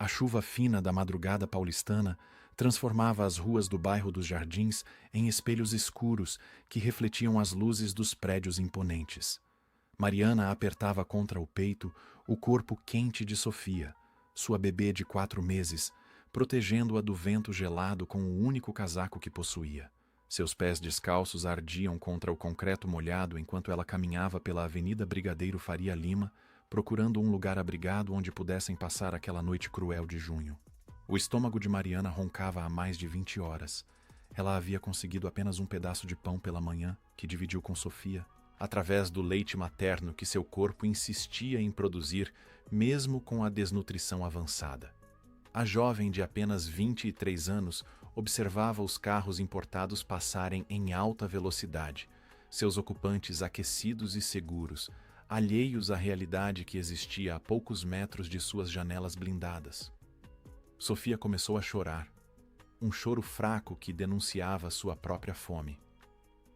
A chuva fina da madrugada paulistana transformava as ruas do bairro dos Jardins em espelhos escuros que refletiam as luzes dos prédios imponentes. Mariana apertava contra o peito o corpo quente de Sofia, sua bebê de 4 meses, protegendo-a do vento gelado com o único casaco que possuía. Seus pés descalços ardiam contra o concreto molhado enquanto ela caminhava pela Avenida Brigadeiro Faria Lima, procurando um lugar abrigado onde pudessem passar aquela noite cruel de junho. O estômago de Mariana roncava há mais de 20 horas. Ela havia conseguido apenas um pedaço de pão pela manhã, que dividiu com Sofia, através do leite materno que seu corpo insistia em produzir, mesmo com a desnutrição avançada. A jovem de apenas 23 anos observava os carros importados passarem em alta velocidade, seus ocupantes aquecidos e seguros, alheios à realidade que existia a poucos metros de suas janelas blindadas. Sofia começou a chorar, um choro fraco que denunciava sua própria fome.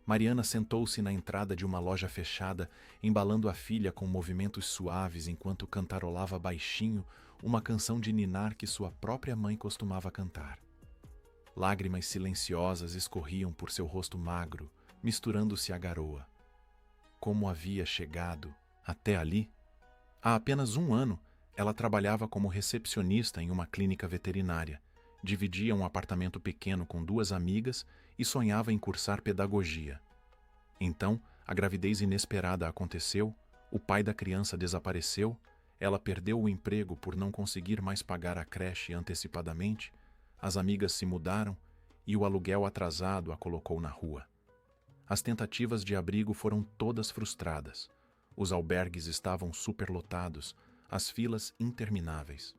Mariana sentou-se na entrada de uma loja fechada, embalando a filha com movimentos suaves enquanto cantarolava baixinho uma canção de ninar que sua própria mãe costumava cantar. Lágrimas silenciosas escorriam por seu rosto magro, misturando-se à garoa. Como havia chegado até ali? Há apenas 1 ano, ela trabalhava como recepcionista em uma clínica veterinária, dividia um apartamento pequeno com 2 amigas e sonhava em cursar pedagogia. Então, a gravidez inesperada aconteceu, o pai da criança desapareceu, ela perdeu o emprego por não conseguir mais pagar a creche antecipadamente, as amigas se mudaram e o aluguel atrasado a colocou na rua. As tentativas de abrigo foram todas frustradas. Os albergues estavam superlotados, as filas intermináveis.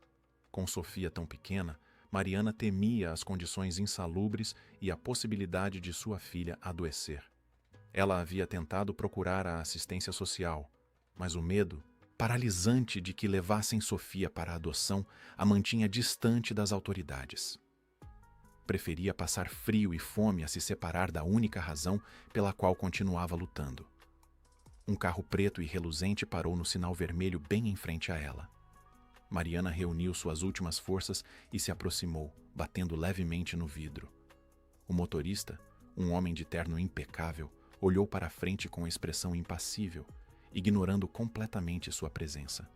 Com Sofia tão pequena, Mariana temia as condições insalubres e a possibilidade de sua filha adoecer. Ela havia tentado procurar a assistência social, mas o medo, paralisante de que levassem Sofia para a adoção, a mantinha distante das autoridades. Preferia passar frio e fome a se separar da única razão pela qual continuava lutando. Um carro preto e reluzente parou no sinal vermelho bem em frente a ela. Mariana reuniu suas últimas forças e se aproximou, batendo levemente no vidro. O motorista, um homem de terno impecável, olhou para a frente com expressão impassível, ignorando completamente sua presença.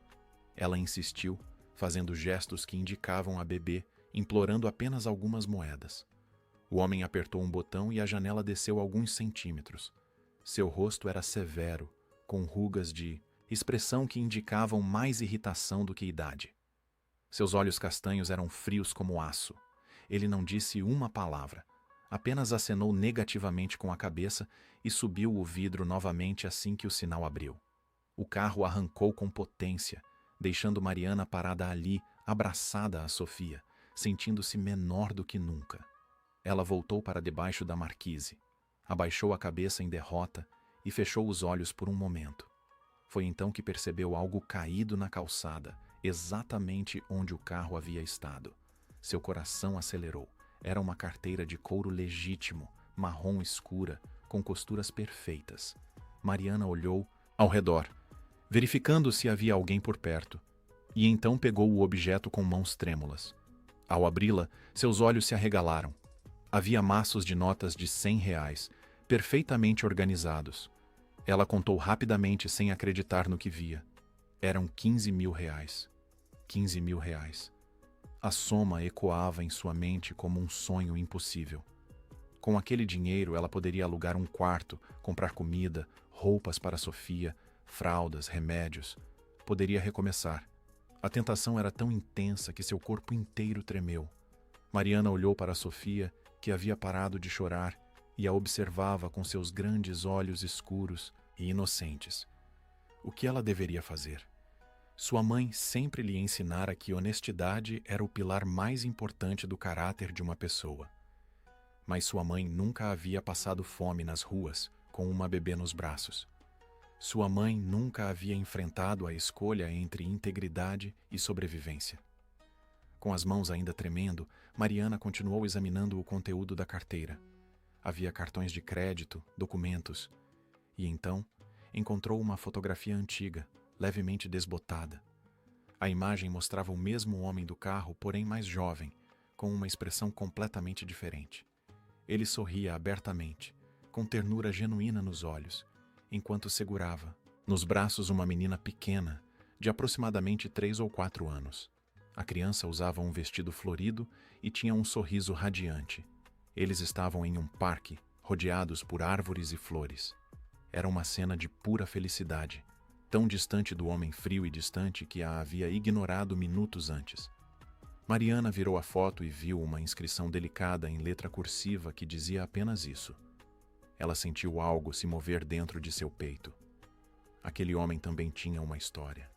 Ela insistiu, fazendo gestos que indicavam a bebê, implorando apenas algumas moedas. O homem apertou um botão e a janela desceu alguns centímetros. Seu rosto era severo, com rugas de expressão que indicavam mais irritação do que idade. Seus olhos castanhos eram frios como aço. Ele não disse uma palavra, apenas acenou negativamente com a cabeça e subiu o vidro novamente assim que o sinal abriu. O carro arrancou com potência, deixando Mariana parada ali, abraçada a Sofia, sentindo-se menor do que nunca. Ela voltou para debaixo da marquise, abaixou a cabeça em derrota e fechou os olhos por um momento. Foi então que percebeu algo caído na calçada, exatamente onde o carro havia estado. Seu coração acelerou. Era uma carteira de couro legítimo, marrom escura, com costuras perfeitas. Mariana olhou ao redor, verificando se havia alguém por perto, e então pegou o objeto com mãos trêmulas. Ao abri-la, seus olhos se arregalaram. Havia maços de notas de R$ 100, perfeitamente organizados. Ela contou rapidamente sem acreditar no que via. Eram R$ 15.000. R$ 15.000. A soma ecoava em sua mente como um sonho impossível. Com aquele dinheiro, ela poderia alugar um quarto, comprar comida, roupas para Sofia, fraldas, remédios. Poderia recomeçar. A tentação era tão intensa que seu corpo inteiro tremeu. Mariana olhou para Sofia, que havia parado de chorar, e a observava com seus grandes olhos escuros e inocentes. O que ela deveria fazer? Sua mãe sempre lhe ensinara que honestidade era o pilar mais importante do caráter de uma pessoa. Mas sua mãe nunca havia passado fome nas ruas, com uma bebê nos braços. Sua mãe nunca havia enfrentado a escolha entre integridade e sobrevivência. Com as mãos ainda tremendo, Mariana continuou examinando o conteúdo da carteira. Havia cartões de crédito, documentos. E então, encontrou uma fotografia antiga, levemente desbotada. A imagem mostrava o mesmo homem do carro, porém mais jovem, com uma expressão completamente diferente. Ele sorria abertamente, com ternura genuína nos olhos, enquanto segurava nos braços uma menina pequena, de aproximadamente 3 ou 4 anos. A criança usava um vestido florido e tinha um sorriso radiante. Eles estavam em um parque, rodeados por árvores e flores. Era uma cena de pura felicidade, tão distante do homem frio e distante que a havia ignorado minutos antes. Mariana virou a foto e viu uma inscrição delicada em letra cursiva que dizia apenas isso. Ela sentiu algo se mover dentro de seu peito. Aquele homem também tinha uma história.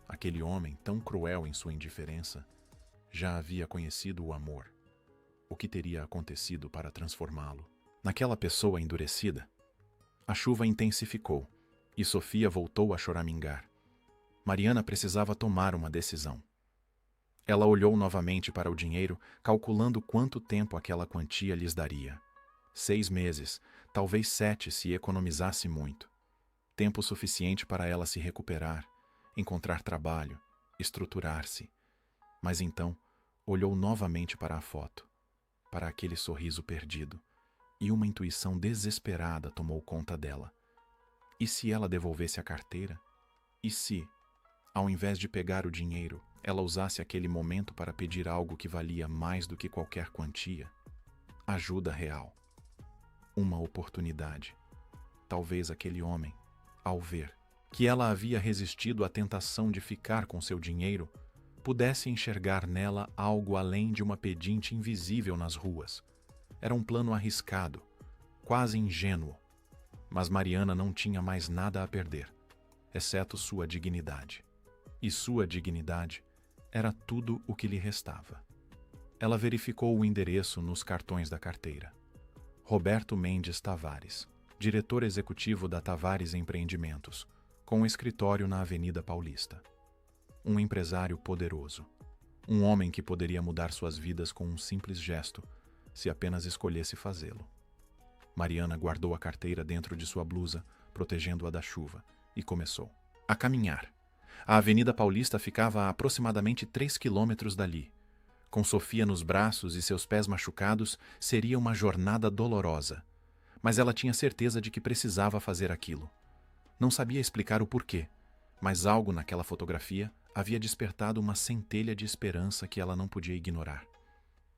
Aquele homem, tão cruel em sua indiferença, já havia conhecido o amor. O que teria acontecido para transformá-lo? Naquela pessoa endurecida? A chuva intensificou e Sofia voltou a choramingar. Mariana precisava tomar uma decisão. Ela olhou novamente para o dinheiro, calculando quanto tempo aquela quantia lhes daria. 6 meses, talvez 7 se economizasse muito. Tempo suficiente para ela se recuperar, encontrar trabalho, estruturar-se. Mas então, olhou novamente para a foto, para aquele sorriso perdido, e uma intuição desesperada tomou conta dela. E se ela devolvesse a carteira? E se, ao invés de pegar o dinheiro, ela usasse aquele momento para pedir algo que valia mais do que qualquer quantia? Ajuda real. Uma oportunidade. Talvez aquele homem, ao ver que ela havia resistido à tentação de ficar com seu dinheiro, pudesse enxergar nela algo além de uma pedinte invisível nas ruas. Era um plano arriscado, quase ingênuo, mas Mariana não tinha mais nada a perder, exceto sua dignidade. E sua dignidade era tudo o que lhe restava. Ela verificou o endereço nos cartões da carteira. Roberto Mendes Tavares, diretor executivo da Tavares Empreendimentos, com um escritório na Avenida Paulista. Um empresário poderoso. Um homem que poderia mudar suas vidas com um simples gesto, se apenas escolhesse fazê-lo. Mariana guardou a carteira dentro de sua blusa, protegendo-a da chuva, e começou a caminhar. A Avenida Paulista ficava a aproximadamente 3 quilômetros dali. Com Sofia nos braços e seus pés machucados, seria uma jornada dolorosa. Mas ela tinha certeza de que precisava fazer aquilo. Não sabia explicar o porquê, mas algo naquela fotografia havia despertado uma centelha de esperança que ela não podia ignorar.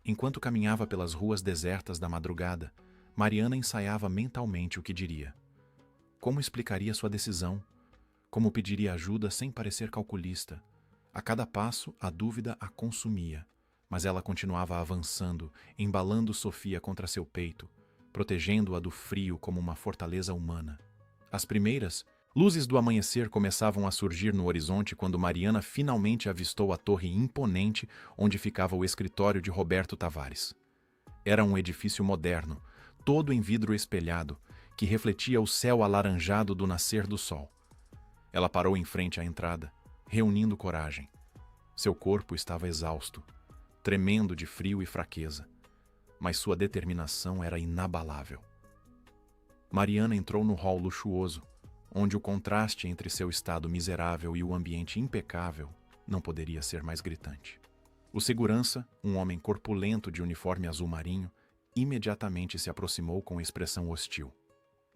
Enquanto caminhava pelas ruas desertas da madrugada, Mariana ensaiava mentalmente o que diria. Como explicaria sua decisão? Como pediria ajuda sem parecer calculista? A cada passo, a dúvida a consumia, mas ela continuava avançando, embalando Sofia contra seu peito, protegendo-a do frio como uma fortaleza humana. As primeiras luzes do amanhecer começavam a surgir no horizonte quando Mariana finalmente avistou a torre imponente onde ficava o escritório de Roberto Tavares. Era um edifício moderno, todo em vidro espelhado, que refletia o céu alaranjado do nascer do sol. Ela parou em frente à entrada, reunindo coragem. Seu corpo estava exausto, tremendo de frio e fraqueza, mas sua determinação era inabalável. Mariana entrou no hall luxuoso, onde o contraste entre seu estado miserável e o ambiente impecável não poderia ser mais gritante. O segurança, um homem corpulento de uniforme azul marinho, imediatamente se aproximou com expressão hostil.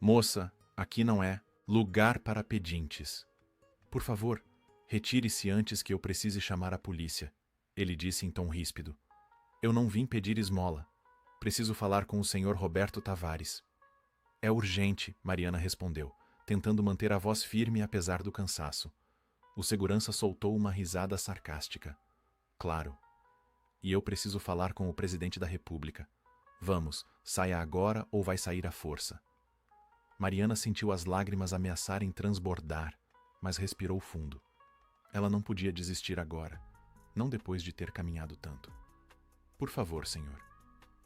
"Moça, aqui não é lugar para pedintes. Por favor, retire-se antes que eu precise chamar a polícia", ele disse em tom ríspido. "Eu não vim pedir esmola. Preciso falar com o senhor Roberto Tavares." "É urgente", Mariana respondeu, tentando manter a voz firme apesar do cansaço. O segurança soltou uma risada sarcástica. "Claro. E eu preciso falar com o presidente da República. Vamos, saia agora ou vai sair à força." Mariana sentiu as lágrimas ameaçarem transbordar, mas respirou fundo. Ela não podia desistir agora, não depois de ter caminhado tanto. "Por favor, senhor.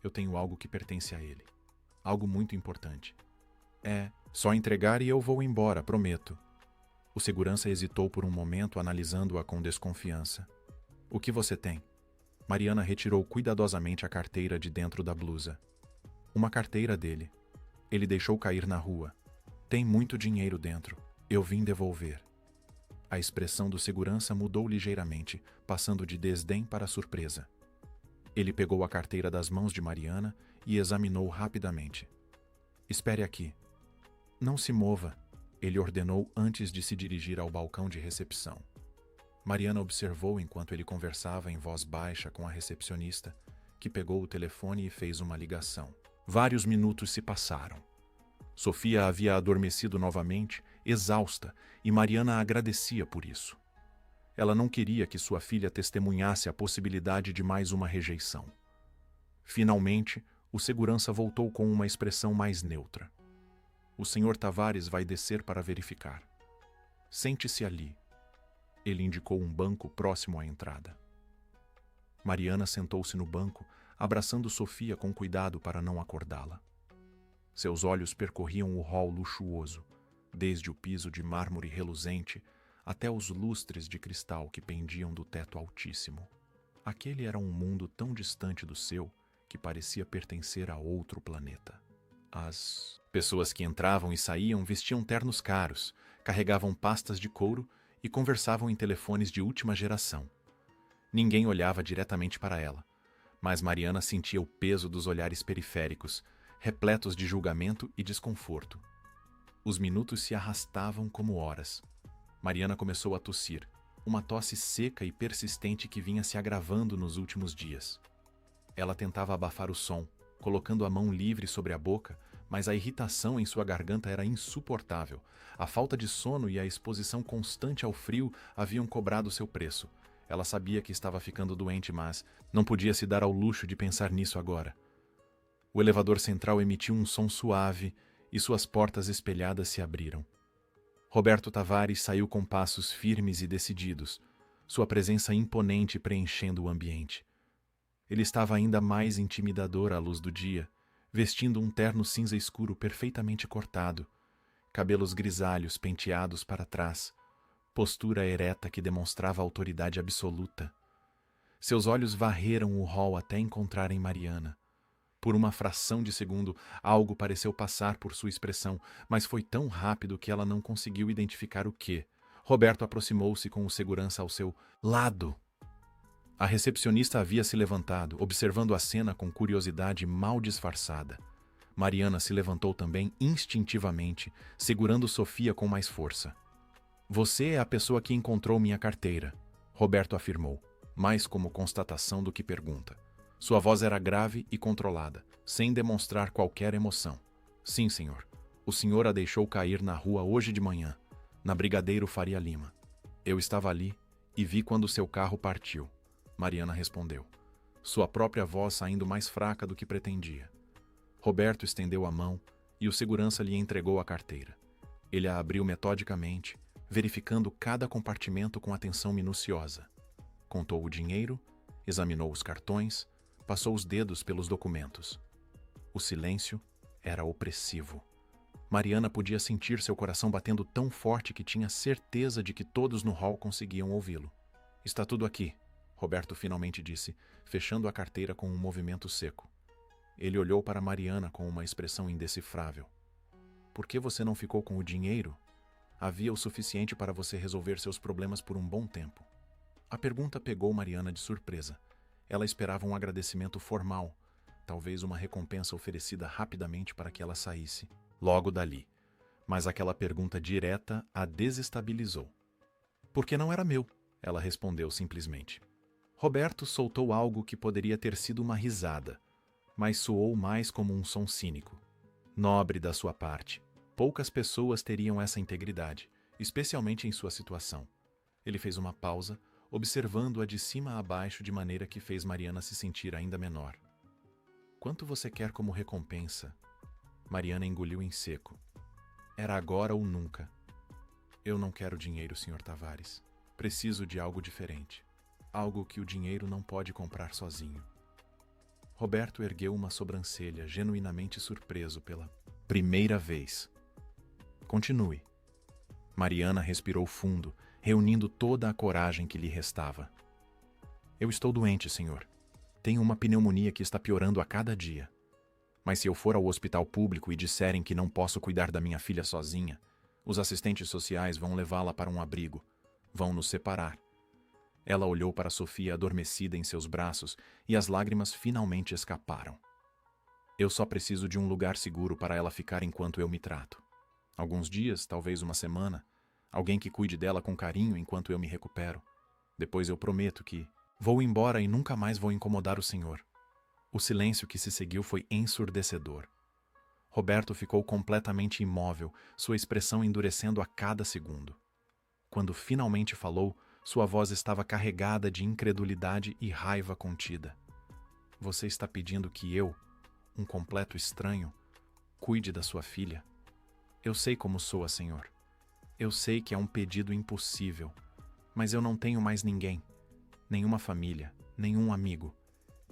Eu tenho algo que pertence a ele. Algo muito importante. É só entregar e eu vou embora, prometo." O segurança hesitou por um momento, analisando-a com desconfiança. "O que você tem?" Mariana retirou cuidadosamente a carteira de dentro da blusa. Uma carteira dele. Ele deixou cair na rua. "Tem muito dinheiro dentro. Eu vim devolver." A expressão do segurança mudou ligeiramente, passando de desdém para surpresa. Ele pegou a carteira das mãos de Mariana e examinou rapidamente. Espere aqui. Não se mova, ele ordenou antes de se dirigir ao balcão de recepção. Mariana observou enquanto ele conversava em voz baixa com a recepcionista, que pegou o telefone e fez uma ligação. Vários minutos se passaram. Sofia havia adormecido novamente, exausta, e Mariana agradecia por isso. Ela não queria que sua filha testemunhasse a possibilidade de mais uma rejeição. Finalmente, o segurança voltou com uma expressão mais neutra. O Sr. Tavares vai descer para verificar. Sente-se ali. Ele indicou um banco próximo à entrada. Mariana sentou-se no banco, abraçando Sofia com cuidado para não acordá-la. Seus olhos percorriam o hall luxuoso, desde o piso de mármore reluzente até os lustres de cristal que pendiam do teto altíssimo. Aquele era um mundo tão distante do seu que parecia pertencer a outro planeta. As pessoas que entravam e saíam vestiam ternos caros, carregavam pastas de couro e conversavam em telefones de última geração. Ninguém olhava diretamente para ela, mas Mariana sentia o peso dos olhares periféricos, repletos de julgamento e desconforto. Os minutos se arrastavam como horas. Mariana começou a tossir, uma tosse seca e persistente que vinha se agravando nos últimos dias. Ela tentava abafar o som, colocando a mão livre sobre a boca, mas a irritação em sua garganta era insuportável. A falta de sono e a exposição constante ao frio haviam cobrado seu preço. Ela sabia que estava ficando doente, mas não podia se dar ao luxo de pensar nisso agora. O elevador central emitiu um som suave e suas portas espelhadas se abriram. Roberto Tavares saiu com passos firmes e decididos, sua presença imponente preenchendo o ambiente. Ele estava ainda mais intimidador à luz do dia, vestindo um terno cinza escuro perfeitamente cortado, cabelos grisalhos penteados para trás, postura ereta que demonstrava autoridade absoluta. Seus olhos varreram o hall até encontrarem Mariana. Por uma fração de segundo, algo pareceu passar por sua expressão, mas foi tão rápido que ela não conseguiu identificar o que. Roberto aproximou-se com o segurança ao seu lado. A recepcionista havia se levantado, observando a cena com curiosidade mal disfarçada. Mariana se levantou também instintivamente, segurando Sofia com mais força. Você é a pessoa que encontrou minha carteira, Roberto afirmou, mais como constatação do que pergunta. Sua voz era grave e controlada, sem demonstrar qualquer emoção. Sim, senhor. O senhor a deixou cair na rua hoje de manhã, na Brigadeiro Faria Lima. Eu estava ali e vi quando seu carro partiu. Mariana respondeu, sua própria voz saindo mais fraca do que pretendia. Roberto estendeu a mão e o segurança lhe entregou a carteira. Ele a abriu metodicamente, verificando cada compartimento com atenção minuciosa. Contou o dinheiro, examinou os cartões, passou os dedos pelos documentos. O silêncio era opressivo. Mariana podia sentir seu coração batendo tão forte que tinha certeza de que todos no hall conseguiam ouvi-lo. Está tudo aqui, Roberto finalmente disse, fechando a carteira com um movimento seco. Ele olhou para Mariana com uma expressão indecifrável. Por que você não ficou com o dinheiro? Havia o suficiente para você resolver seus problemas por um bom tempo. A pergunta pegou Mariana de surpresa. Ela esperava um agradecimento formal, talvez uma recompensa oferecida rapidamente para que ela saísse logo dali. Mas aquela pergunta direta a desestabilizou. Porque não era meu, ela respondeu simplesmente. Roberto soltou algo que poderia ter sido uma risada, mas soou mais como um som cínico. Nobre da sua parte. Poucas pessoas teriam essa integridade, especialmente em sua situação. Ele fez uma pausa, observando-a de cima a baixo de maneira que fez Mariana se sentir ainda menor. Quanto você quer como recompensa? Mariana engoliu em seco. Era agora ou nunca. Eu não quero dinheiro, Sr. Tavares. Preciso de algo diferente. Algo que o dinheiro não pode comprar sozinho. Roberto ergueu uma sobrancelha, genuinamente surpreso pela primeira vez. Continue. Mariana respirou fundo, reunindo toda a coragem que lhe restava. Eu estou doente, senhor. Tenho uma pneumonia que está piorando a cada dia. Mas se eu for ao hospital público e disserem que não posso cuidar da minha filha sozinha, os assistentes sociais vão levá-la para um abrigo. Vão nos separar. Ela olhou para Sofia adormecida em seus braços e as lágrimas finalmente escaparam. Eu só preciso de um lugar seguro para ela ficar enquanto eu me trato. Alguns dias, talvez uma semana. Alguém que cuide dela com carinho enquanto eu me recupero. Depois eu prometo que vou embora e nunca mais vou incomodar o senhor. O silêncio que se seguiu foi ensurdecedor. Roberto ficou completamente imóvel, sua expressão endurecendo a cada segundo. Quando finalmente falou, sua voz estava carregada de incredulidade e raiva contida. Você está pedindo que eu, um completo estranho, cuide da sua filha? Eu sei como soa, senhor. Eu sei que é um pedido impossível, mas eu não tenho mais ninguém, nenhuma família, nenhum amigo.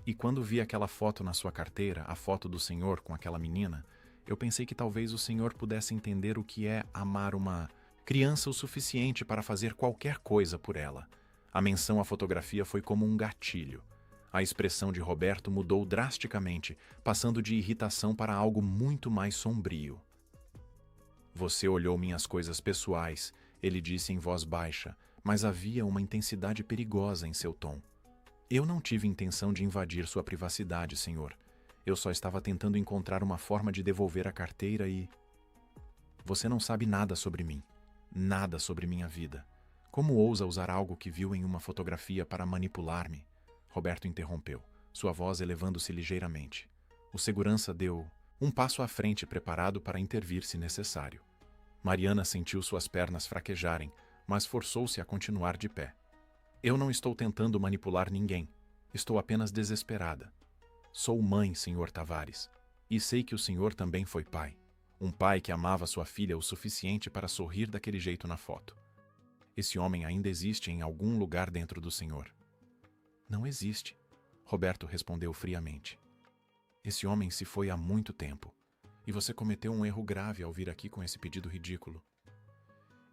E quando vi aquela foto na sua carteira, a foto do senhor com aquela menina, eu pensei que talvez o senhor pudesse entender o que é amar uma criança o suficiente para fazer qualquer coisa por ela. A menção à fotografia foi como um gatilho. A expressão de Roberto mudou drasticamente, passando de irritação para algo muito mais sombrio. Você olhou minhas coisas pessoais, ele disse em voz baixa, mas havia uma intensidade perigosa em seu tom. Eu não tive intenção de invadir sua privacidade, senhor. Eu só estava tentando encontrar uma forma de devolver a carteira e... Você não sabe nada sobre mim. Nada sobre minha vida. Como ousa usar algo que viu em uma fotografia para manipular-me? Roberto interrompeu, sua voz elevando-se ligeiramente. O segurança deu um passo à frente, preparado para intervir se necessário. Mariana sentiu suas pernas fraquejarem, mas forçou-se a continuar de pé. Eu não estou tentando manipular ninguém. Estou apenas desesperada. Sou mãe, senhor Tavares, e sei que o senhor também foi pai. Um pai que amava sua filha o suficiente para sorrir daquele jeito na foto. Esse homem ainda existe em algum lugar dentro do senhor. Não existe, Roberto respondeu friamente. Esse homem se foi há muito tempo, e você cometeu um erro grave ao vir aqui com esse pedido ridículo.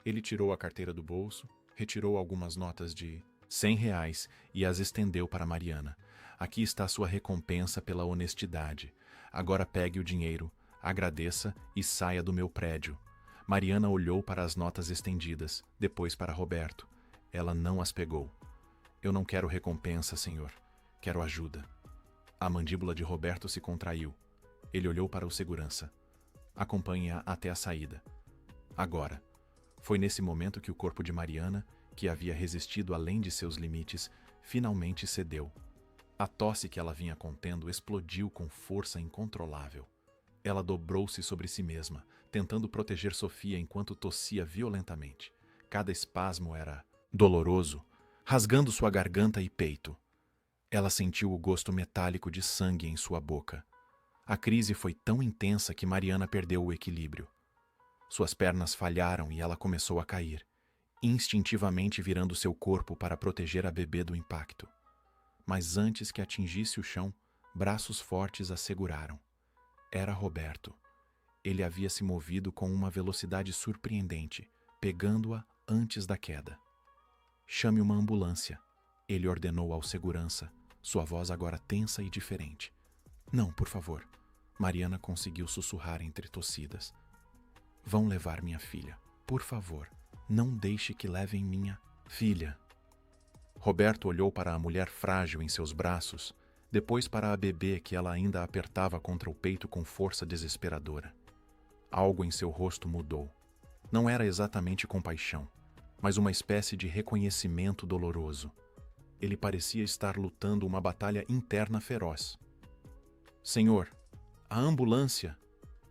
Ele tirou a carteira do bolso, retirou algumas notas de R$ 100 e as estendeu para Mariana. Aqui está sua recompensa pela honestidade. Agora pegue o dinheiro, agradeça e saia do meu prédio. Mariana olhou para as notas estendidas, depois para Roberto. Ela não as pegou. Eu não quero recompensa, senhor. Quero ajuda. A mandíbula de Roberto se contraiu. Ele olhou para o segurança. Acompanhe-a até a saída. Agora. Foi nesse momento que o corpo de Mariana, que havia resistido além de seus limites, finalmente cedeu. A tosse que ela vinha contendo explodiu com força incontrolável. Ela dobrou-se sobre si mesma, tentando proteger Sofia enquanto tossia violentamente. Cada espasmo era doloroso, rasgando sua garganta e peito. Ela sentiu o gosto metálico de sangue em sua boca. A crise foi tão intensa que Mariana perdeu o equilíbrio. Suas pernas falharam e ela começou a cair, instintivamente virando seu corpo para proteger a bebê do impacto. Mas antes que atingisse o chão, braços fortes a seguraram. Era Roberto. Ele havia se movido com uma velocidade surpreendente, pegando-a antes da queda. Chame uma ambulância, ele ordenou ao segurança, sua voz agora tensa e diferente. Não, por favor. Mariana conseguiu sussurrar entre tossidas. Vão levar minha filha. Por favor, não deixe que levem minha filha. Roberto olhou para a mulher frágil em seus braços, depois para a bebê que ela ainda apertava contra o peito com força desesperadora. Algo em seu rosto mudou. Não era exatamente compaixão, mas uma espécie de reconhecimento doloroso. Ele parecia estar lutando uma batalha interna feroz. Senhor, a ambulância?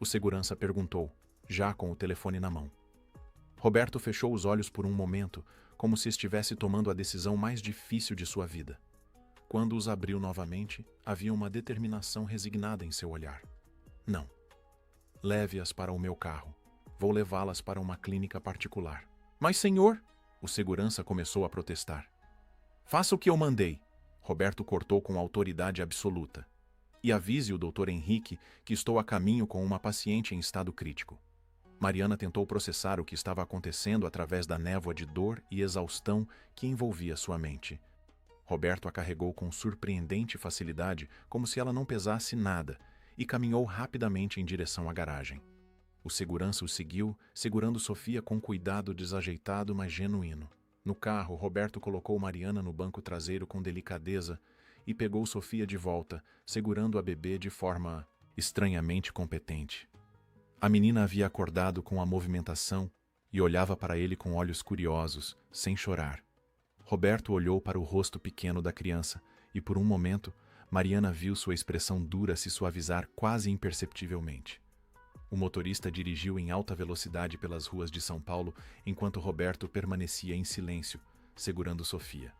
O segurança perguntou, já com o telefone na mão. Roberto fechou os olhos por um momento, como se estivesse tomando a decisão mais difícil de sua vida. Quando os abriu novamente, havia uma determinação resignada em seu olhar. Não. Leve-as para o meu carro. Vou levá-las para uma clínica particular. Mas, senhor, o segurança começou a protestar. Faça o que eu mandei. Roberto cortou com autoridade absoluta. E avise o Dr. Henrique que estou a caminho com uma paciente em estado crítico. Mariana tentou processar o que estava acontecendo através da névoa de dor e exaustão que envolvia sua mente. Roberto a carregou com surpreendente facilidade, como se ela não pesasse nada, e caminhou rapidamente em direção à garagem. O segurança o seguiu, segurando Sofia com cuidado desajeitado, mas genuíno. No carro, Roberto colocou Mariana no banco traseiro com delicadeza e pegou Sofia de volta, segurando a bebê de forma estranhamente competente. A menina havia acordado com a movimentação e olhava para ele com olhos curiosos, sem chorar. Roberto olhou para o rosto pequeno da criança e, por um momento, Mariana viu sua expressão dura se suavizar quase imperceptivelmente. O motorista dirigiu em alta velocidade pelas ruas de São Paulo enquanto Roberto permanecia em silêncio, segurando Sofia.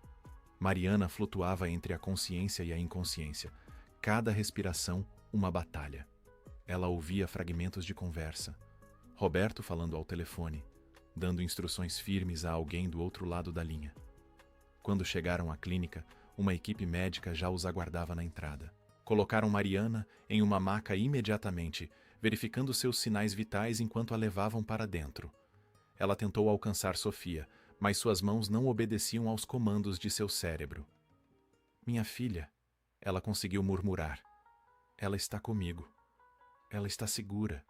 Mariana flutuava entre a consciência e a inconsciência, cada respiração uma batalha. Ela ouvia fragmentos de conversa. Roberto falando ao telefone, dando instruções firmes a alguém do outro lado da linha. Quando chegaram à clínica, uma equipe médica já os aguardava na entrada. Colocaram Mariana em uma maca imediatamente, verificando seus sinais vitais enquanto a levavam para dentro. Ela tentou alcançar Sofia, mas suas mãos não obedeciam aos comandos de seu cérebro. "Minha filha", ela conseguiu murmurar. "Ela está comigo. Ela está segura",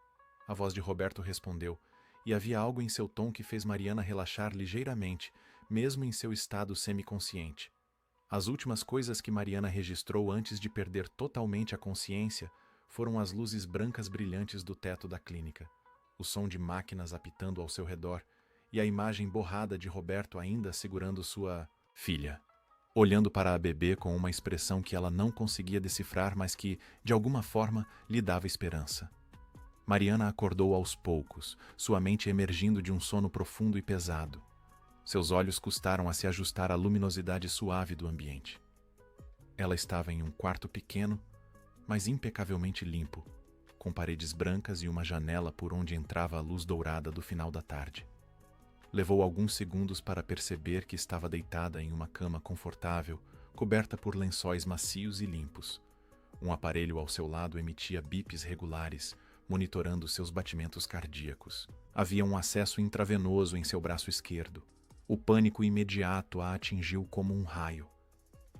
a voz de Roberto respondeu, e havia algo em seu tom que fez Mariana relaxar ligeiramente, mesmo em seu estado semiconsciente. As últimas coisas que Mariana registrou antes de perder totalmente a consciência foram as luzes brancas brilhantes do teto da clínica, o som de máquinas apitando ao seu redor e a imagem borrada de Roberto ainda segurando sua filha, olhando para a bebê com uma expressão que ela não conseguia decifrar, mas que, de alguma forma, lhe dava esperança. Mariana acordou aos poucos, sua mente emergindo de um sono profundo e pesado. Seus olhos custaram a se ajustar à luminosidade suave do ambiente. Ela estava em um quarto pequeno, mas impecavelmente limpo, com paredes brancas e uma janela por onde entrava a luz dourada do final da tarde. Levou alguns segundos para perceber que estava deitada em uma cama confortável, coberta por lençóis macios e limpos. Um aparelho ao seu lado emitia bips regulares, monitorando seus batimentos cardíacos. Havia um acesso intravenoso em seu braço esquerdo. O pânico imediato a atingiu como um raio.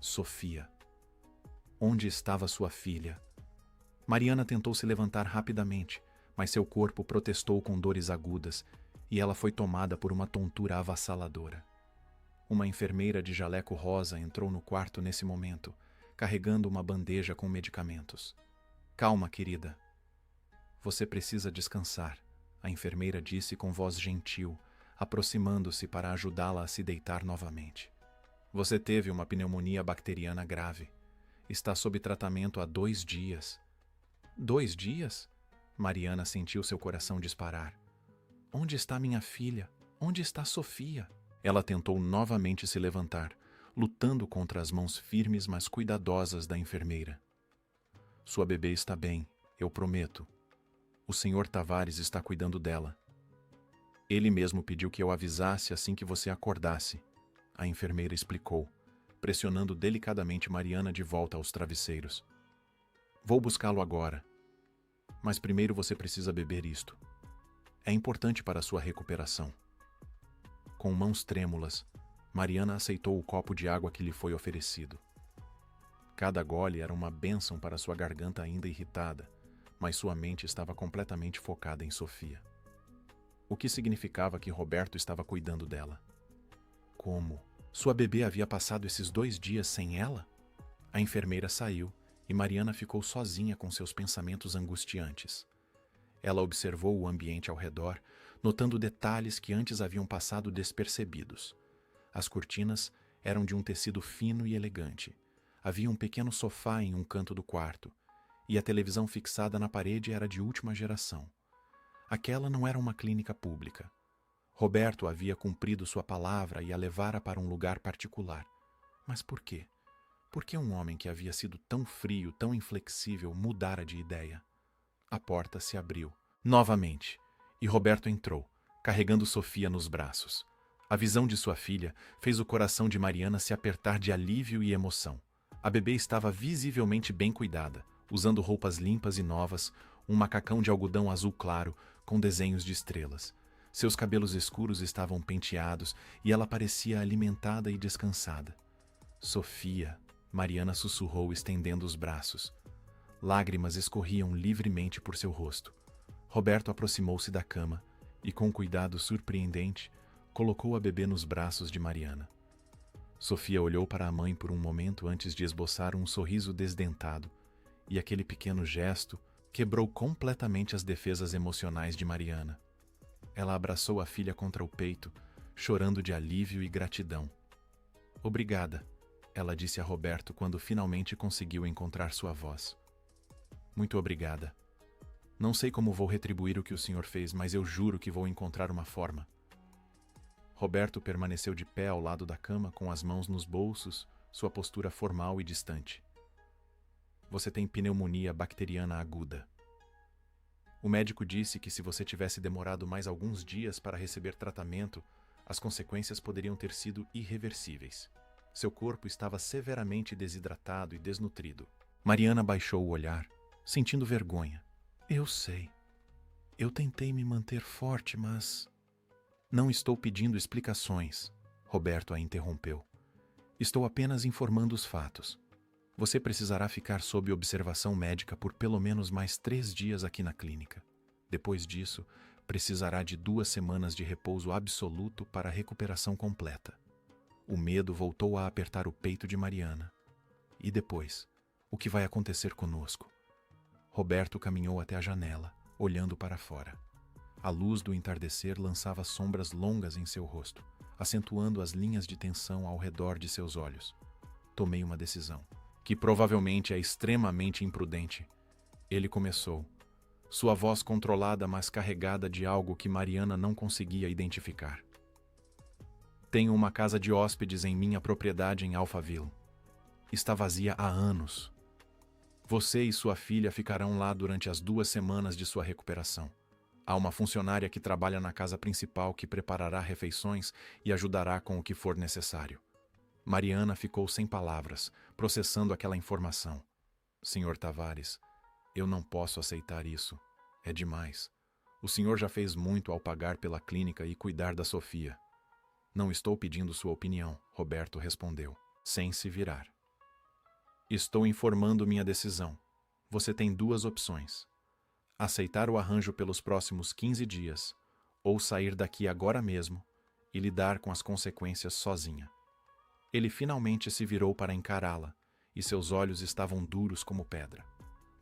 Sofia. Onde estava sua filha? Mariana tentou se levantar rapidamente, mas seu corpo protestou com dores agudas e ela foi tomada por uma tontura avassaladora. Uma enfermeira de jaleco rosa entrou no quarto nesse momento, carregando uma bandeja com medicamentos. "Calma, querida. Você precisa descansar", a enfermeira disse com voz gentil, aproximando-se para ajudá-la a se deitar novamente. "Você teve uma pneumonia bacteriana grave. Está sob tratamento há 2 dias. 2 dias? Mariana sentiu seu coração disparar. "Onde está minha filha? Onde está Sofia?" Ela tentou novamente se levantar, lutando contra as mãos firmes mas cuidadosas da enfermeira. "Sua bebê está bem, eu prometo. O Sr. Tavares está cuidando dela. Ele mesmo pediu que eu avisasse assim que você acordasse", a enfermeira explicou, pressionando delicadamente Mariana de volta aos travesseiros. "Vou buscá-lo agora. Mas primeiro você precisa beber isto. É importante para a sua recuperação." Com mãos trêmulas, Mariana aceitou o copo de água que lhe foi oferecido. Cada gole era uma bênção para sua garganta ainda irritada, mas sua mente estava completamente focada em Sofia. O que significava que Roberto estava cuidando dela? Como? Sua bebê havia passado esses 2 dias sem ela? A enfermeira saiu e Mariana ficou sozinha com seus pensamentos angustiantes. Ela observou o ambiente ao redor, notando detalhes que antes haviam passado despercebidos. As cortinas eram de um tecido fino e elegante. Havia um pequeno sofá em um canto do quarto, e a televisão fixada na parede era de última geração. Aquela não era uma clínica pública. Roberto havia cumprido sua palavra e a levara para um lugar particular. Mas por quê? Por que um homem que havia sido tão frio, tão inflexível, mudara de ideia? A porta se abriu, novamente, e Roberto entrou, carregando Sofia nos braços. A visão de sua filha fez o coração de Mariana se apertar de alívio e emoção. A bebê estava visivelmente bem cuidada, usando roupas limpas e novas, um macacão de algodão azul claro, com desenhos de estrelas. Seus cabelos escuros estavam penteados e ela parecia alimentada e descansada. "Sofia", Mariana sussurrou, estendendo os braços. Lágrimas escorriam livremente por seu rosto. Roberto aproximou-se da cama e, com cuidado surpreendente, colocou a bebê nos braços de Mariana. Sofia olhou para a mãe por um momento antes de esboçar um sorriso desdentado, e aquele pequeno gesto quebrou completamente as defesas emocionais de Mariana. Ela abraçou a filha contra o peito, chorando de alívio e gratidão. Obrigada, ela disse a Roberto quando finalmente conseguiu encontrar sua voz. Muito obrigada. Não sei como vou retribuir o que o senhor fez, mas eu juro que vou encontrar uma forma. Roberto permaneceu de pé ao lado da cama, com as mãos nos bolsos, sua postura formal e distante. Você tem pneumonia bacteriana aguda. O médico disse que se você tivesse demorado mais alguns dias para receber tratamento, as consequências poderiam ter sido irreversíveis. Seu corpo estava severamente desidratado e desnutrido. Mariana baixou o olhar, sentindo vergonha. Eu sei. Eu tentei me manter forte, mas... Não estou pedindo explicações, Roberto a interrompeu. Estou apenas informando os fatos. Você precisará ficar sob observação médica por pelo menos mais 3 dias aqui na clínica. Depois disso, precisará de 2 semanas de repouso absoluto para a recuperação completa. O medo voltou a apertar o peito de Mariana. E depois, o que vai acontecer conosco? Roberto caminhou até a janela, olhando para fora. A luz do entardecer lançava sombras longas em seu rosto, acentuando as linhas de tensão ao redor de seus olhos. Tomei uma decisão, que provavelmente é extremamente imprudente. Ele começou, sua voz controlada, mas carregada de algo que Mariana não conseguia identificar. Tenho uma casa de hóspedes em minha propriedade em Alphaville. Está vazia há anos. Você e sua filha ficarão lá durante as 2 semanas de sua recuperação. Há uma funcionária que trabalha na casa principal que preparará refeições e ajudará com o que for necessário. Mariana ficou sem palavras, processando aquela informação. Senhor Tavares, eu não posso aceitar isso. É demais. O senhor já fez muito ao pagar pela clínica e cuidar da Sofia. Não estou pedindo sua opinião, Roberto respondeu, sem se virar. Estou informando minha decisão. Você tem 2 opções. Aceitar o arranjo pelos próximos 15 dias, ou sair daqui agora mesmo e lidar com as consequências sozinha. Ele finalmente se virou para encará-la, e seus olhos estavam duros como pedra.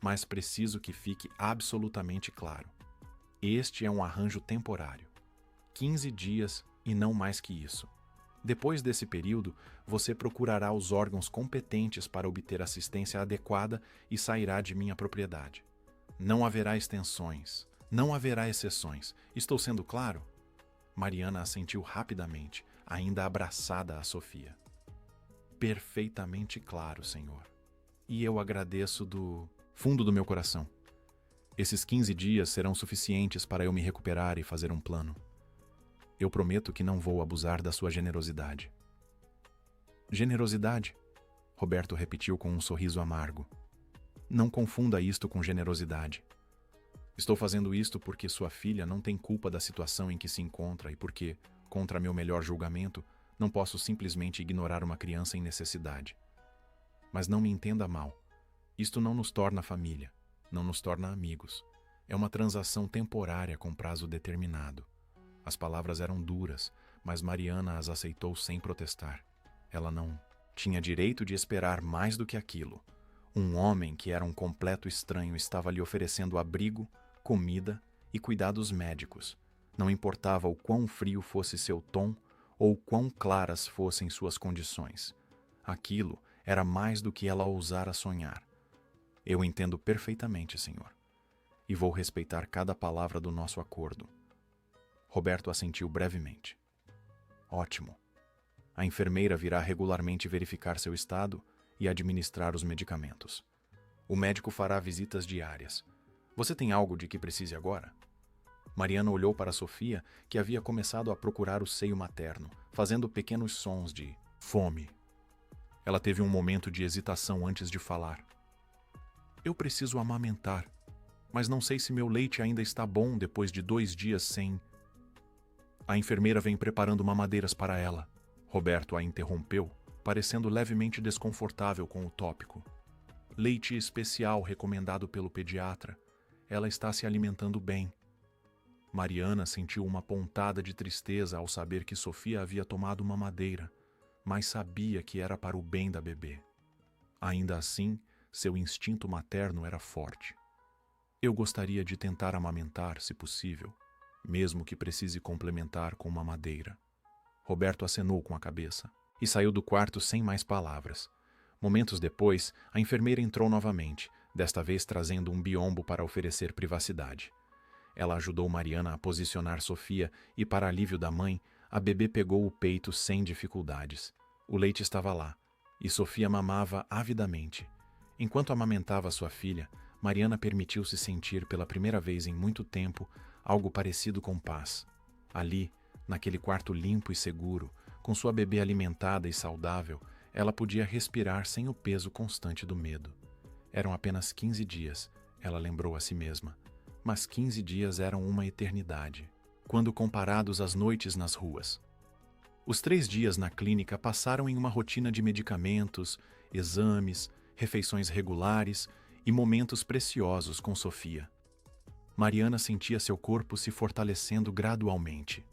Mas preciso que fique absolutamente claro. Este é um arranjo temporário. 15 dias e não mais que isso. Depois desse período, você procurará os órgãos competentes para obter assistência adequada e sairá de minha propriedade. Não haverá extensões, não haverá exceções. Estou sendo claro? Mariana assentiu rapidamente, ainda abraçada a Sofia. Perfeitamente claro, senhor. E eu agradeço do fundo do meu coração. Esses 15 dias serão suficientes para eu me recuperar e fazer um plano. Eu prometo que não vou abusar da sua generosidade. Generosidade? Roberto repetiu com um sorriso amargo. Não confunda isto com generosidade. Estou fazendo isto porque sua filha não tem culpa da situação em que se encontra e porque, contra meu melhor julgamento, não posso simplesmente ignorar uma criança em necessidade. Mas não me entenda mal. Isto não nos torna família, não nos torna amigos. É uma transação temporária com prazo determinado. As palavras eram duras, mas Mariana as aceitou sem protestar. Ela não tinha direito de esperar mais do que aquilo. Um homem que era um completo estranho estava lhe oferecendo abrigo, comida e cuidados médicos. Não importava o quão frio fosse seu tom ou quão claras fossem suas condições. Aquilo era mais do que ela ousara sonhar. Eu entendo perfeitamente, senhor, e vou respeitar cada palavra do nosso acordo. Roberto assentiu brevemente. Ótimo. A enfermeira virá regularmente verificar seu estado e administrar os medicamentos. O médico fará visitas diárias. Você tem algo de que precise agora? Mariana olhou para Sofia, que havia começado a procurar o seio materno, fazendo pequenos sons de fome. Ela teve um momento de hesitação antes de falar. Eu preciso amamentar, mas não sei se meu leite ainda está bom depois de 2 dias sem... A enfermeira vem preparando mamadeiras para ela. Roberto a interrompeu, parecendo levemente desconfortável com o tópico. Leite especial recomendado pelo pediatra. Ela está se alimentando bem. Mariana sentiu uma pontada de tristeza ao saber que Sofia havia tomado uma madeira, mas sabia que era para o bem da bebê. Ainda assim, seu instinto materno era forte. Eu gostaria de tentar amamentar, se possível, mesmo que precise complementar com uma madeira. Roberto acenou com a cabeça e saiu do quarto sem mais palavras. Momentos depois, a enfermeira entrou novamente, desta vez trazendo um biombo para oferecer privacidade. Ela ajudou Mariana a posicionar Sofia e, para alívio da mãe, a bebê pegou o peito sem dificuldades. O leite estava lá, e Sofia mamava avidamente. Enquanto amamentava sua filha, Mariana permitiu-se sentir pela primeira vez em muito tempo algo parecido com paz. Ali, naquele quarto limpo e seguro, com sua bebê alimentada e saudável, ela podia respirar sem o peso constante do medo. Eram apenas 15 dias, ela lembrou a si mesma. Mas 15 dias eram uma eternidade, quando comparados às noites nas ruas. Os 3 dias na clínica passaram em uma rotina de medicamentos, exames, refeições regulares e momentos preciosos com Sofia. Mariana sentia seu corpo se fortalecendo gradualmente.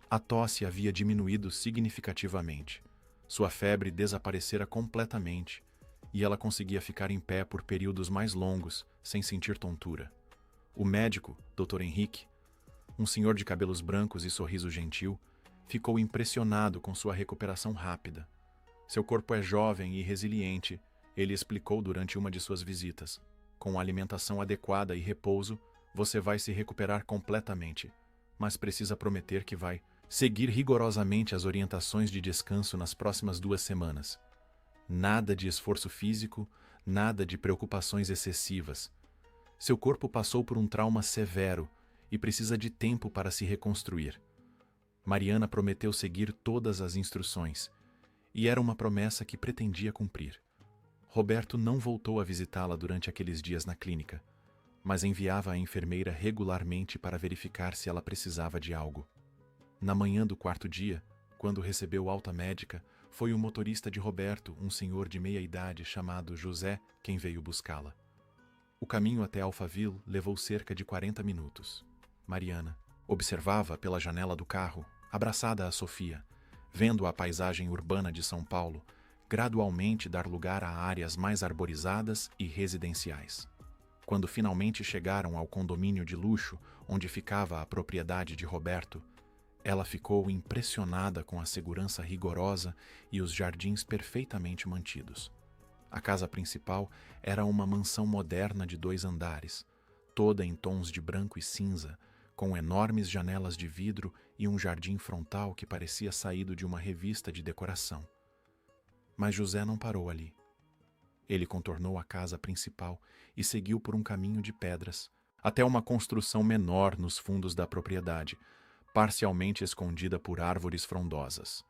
A tosse havia diminuído significativamente. Sua febre desaparecera completamente e ela conseguia ficar em pé por períodos mais longos, sem sentir tontura. O médico, Dr. Henrique, um senhor de cabelos brancos e sorriso gentil, ficou impressionado com sua recuperação rápida. Seu corpo é jovem e resiliente, ele explicou durante uma de suas visitas. Com alimentação adequada e repouso, você vai se recuperar completamente, mas precisa prometer que vai seguir rigorosamente as orientações de descanso nas próximas 2 semanas. Nada de esforço físico, nada de preocupações excessivas. Seu corpo passou por um trauma severo e precisa de tempo para se reconstruir. Mariana prometeu seguir todas as instruções, e era uma promessa que pretendia cumprir. Roberto não voltou a visitá-la durante aqueles dias na clínica, mas enviava a enfermeira regularmente para verificar se ela precisava de algo. Na manhã do 4º dia, quando recebeu alta médica, foi o motorista de Roberto, um senhor de meia idade chamado José, quem veio buscá-la. O caminho até Alphaville levou cerca de 40 minutos. Mariana observava pela janela do carro, abraçada a Sofia, vendo a paisagem urbana de São Paulo gradualmente dar lugar a áreas mais arborizadas e residenciais. Quando finalmente chegaram ao condomínio de luxo onde ficava a propriedade de Roberto, ela ficou impressionada com a segurança rigorosa e os jardins perfeitamente mantidos. A casa principal era uma mansão moderna de 2 andares, toda em tons de branco e cinza, com enormes janelas de vidro e um jardim frontal que parecia saído de uma revista de decoração. Mas José não parou ali. Ele contornou a casa principal e seguiu por um caminho de pedras, até uma construção menor nos fundos da propriedade, parcialmente escondida por árvores frondosas.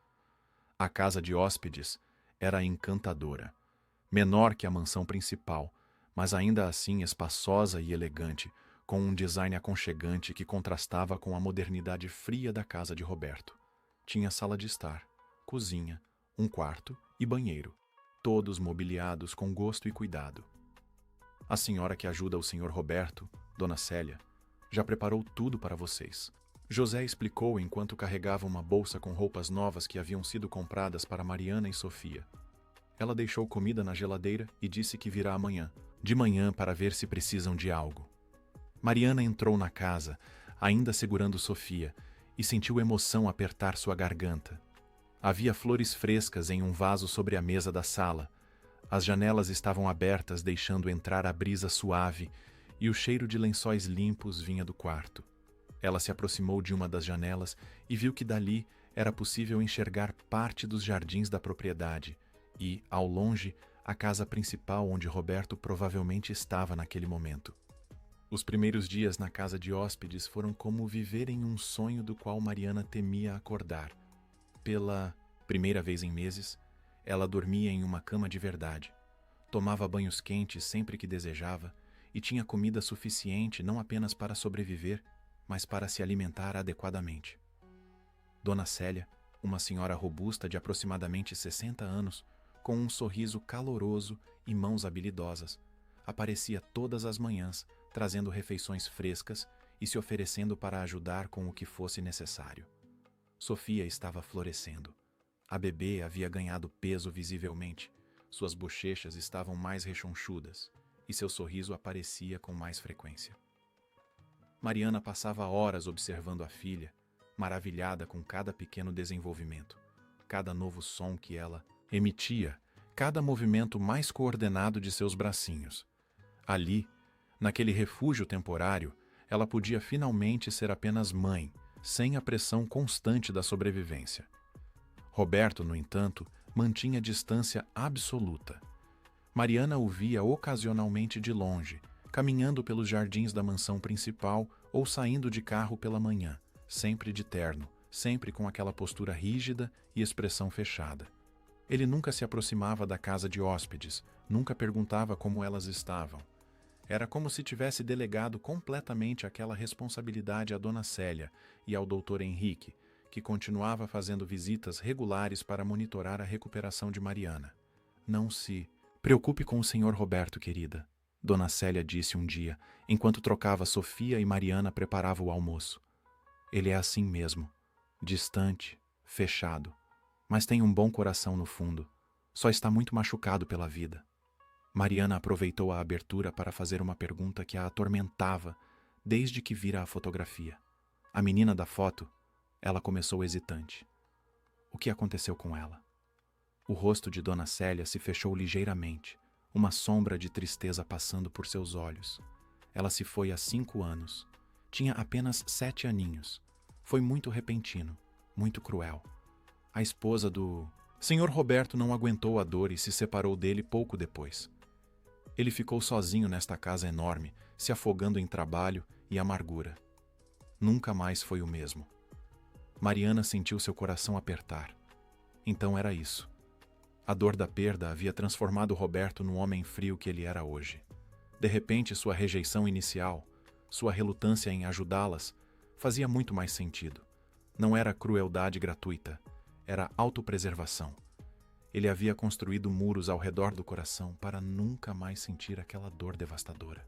A casa de hóspedes era encantadora, menor que a mansão principal, mas ainda assim espaçosa e elegante, com um design aconchegante que contrastava com a modernidade fria da casa de Roberto. Tinha sala de estar, cozinha, um quarto e banheiro, todos mobiliados com gosto e cuidado. A senhora que ajuda o senhor Roberto, Dona Célia, já preparou tudo para vocês. José explicou enquanto carregava uma bolsa com roupas novas que haviam sido compradas para Mariana e Sofia. Ela deixou comida na geladeira e disse que virá amanhã, de manhã, para ver se precisam de algo. Mariana entrou na casa, ainda segurando Sofia, e sentiu emoção apertar sua garganta. Havia flores frescas em um vaso sobre a mesa da sala. As janelas estavam abertas, deixando entrar a brisa suave, e o cheiro de lençóis limpos vinha do quarto. Ela se aproximou de uma das janelas e viu que dali era possível enxergar parte dos jardins da propriedade e, ao longe, a casa principal onde Roberto provavelmente estava naquele momento. Os primeiros dias na casa de hóspedes foram como viver em um sonho do qual Mariana temia acordar. Pela primeira vez em meses, ela dormia em uma cama de verdade, tomava banhos quentes sempre que desejava e tinha comida suficiente não apenas para sobreviver, mas para se alimentar adequadamente. Dona Célia, uma senhora robusta de aproximadamente 60 anos, com um sorriso caloroso e mãos habilidosas, aparecia todas as manhãs, trazendo refeições frescas e se oferecendo para ajudar com o que fosse necessário. Sofia estava florescendo. A bebê havia ganhado peso visivelmente, suas bochechas estavam mais rechonchudas e seu sorriso aparecia com mais frequência. Mariana passava horas observando a filha, maravilhada com cada pequeno desenvolvimento, cada novo som que ela emitia, cada movimento mais coordenado de seus bracinhos. Ali, naquele refúgio temporário, ela podia finalmente ser apenas mãe, sem a pressão constante da sobrevivência. Roberto, no entanto, mantinha distância absoluta. Mariana o via ocasionalmente de longe, caminhando pelos jardins da mansão principal ou saindo de carro pela manhã, sempre de terno, sempre com aquela postura rígida e expressão fechada. Ele nunca se aproximava da casa de hóspedes, nunca perguntava como elas estavam. Era como se tivesse delegado completamente aquela responsabilidade à dona Célia e ao doutor Henrique, que continuava fazendo visitas regulares para monitorar a recuperação de Mariana. Não se preocupe com o senhor Roberto, querida, dona Célia disse um dia, enquanto trocava Sofia e Mariana preparava o almoço. Ele é assim mesmo, distante, fechado, mas tem um bom coração no fundo, só está muito machucado pela vida. Mariana aproveitou a abertura para fazer uma pergunta que a atormentava desde que vira a fotografia. A menina da foto, ela começou hesitante. O que aconteceu com ela? O rosto de Dona Célia se fechou ligeiramente, uma sombra de tristeza passando por seus olhos. Ela se foi há 5 anos. Tinha apenas 7 aninhos. Foi muito repentino, muito cruel. A esposa do Senhor Roberto não aguentou a dor e se separou dele pouco depois. Ele ficou sozinho nesta casa enorme, se afogando em trabalho e amargura. Nunca mais foi o mesmo. Mariana sentiu seu coração apertar. Então era isso. A dor da perda havia transformado Roberto no homem frio que ele era hoje. De repente, sua rejeição inicial, sua relutância em ajudá-las, fazia muito mais sentido. Não era crueldade gratuita, era autopreservação. Ele havia construído muros ao redor do coração para nunca mais sentir aquela dor devastadora.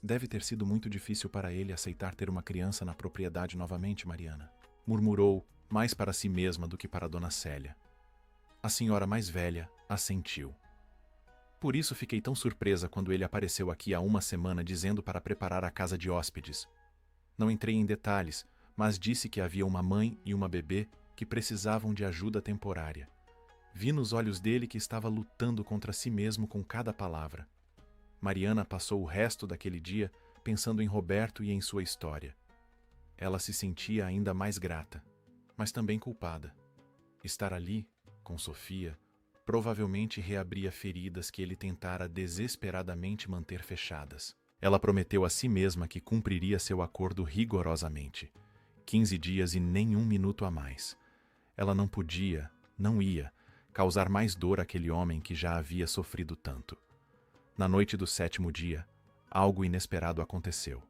Deve ter sido muito difícil para ele aceitar ter uma criança na propriedade novamente, Mariana, murmurou, mais para si mesma do que para Dona Célia. A senhora mais velha assentiu. Por isso fiquei tão surpresa quando ele apareceu aqui há 1 semana dizendo para preparar a casa de hóspedes. Não entrei em detalhes, mas disse que havia uma mãe e uma bebê que precisavam de ajuda temporária. Vi nos olhos dele que estava lutando contra si mesmo com cada palavra. Mariana passou o resto daquele dia pensando em Roberto e em sua história. Ela se sentia ainda mais grata, mas também culpada. Estar ali, com Sofia, provavelmente reabria feridas que ele tentara desesperadamente manter fechadas. Ela prometeu a si mesma que cumpriria seu acordo rigorosamente. 15 dias e nem 1 minuto a mais. Ela não podia, não ia, causar mais dor àquele homem que já havia sofrido tanto. Na noite do 7º dia, algo inesperado aconteceu.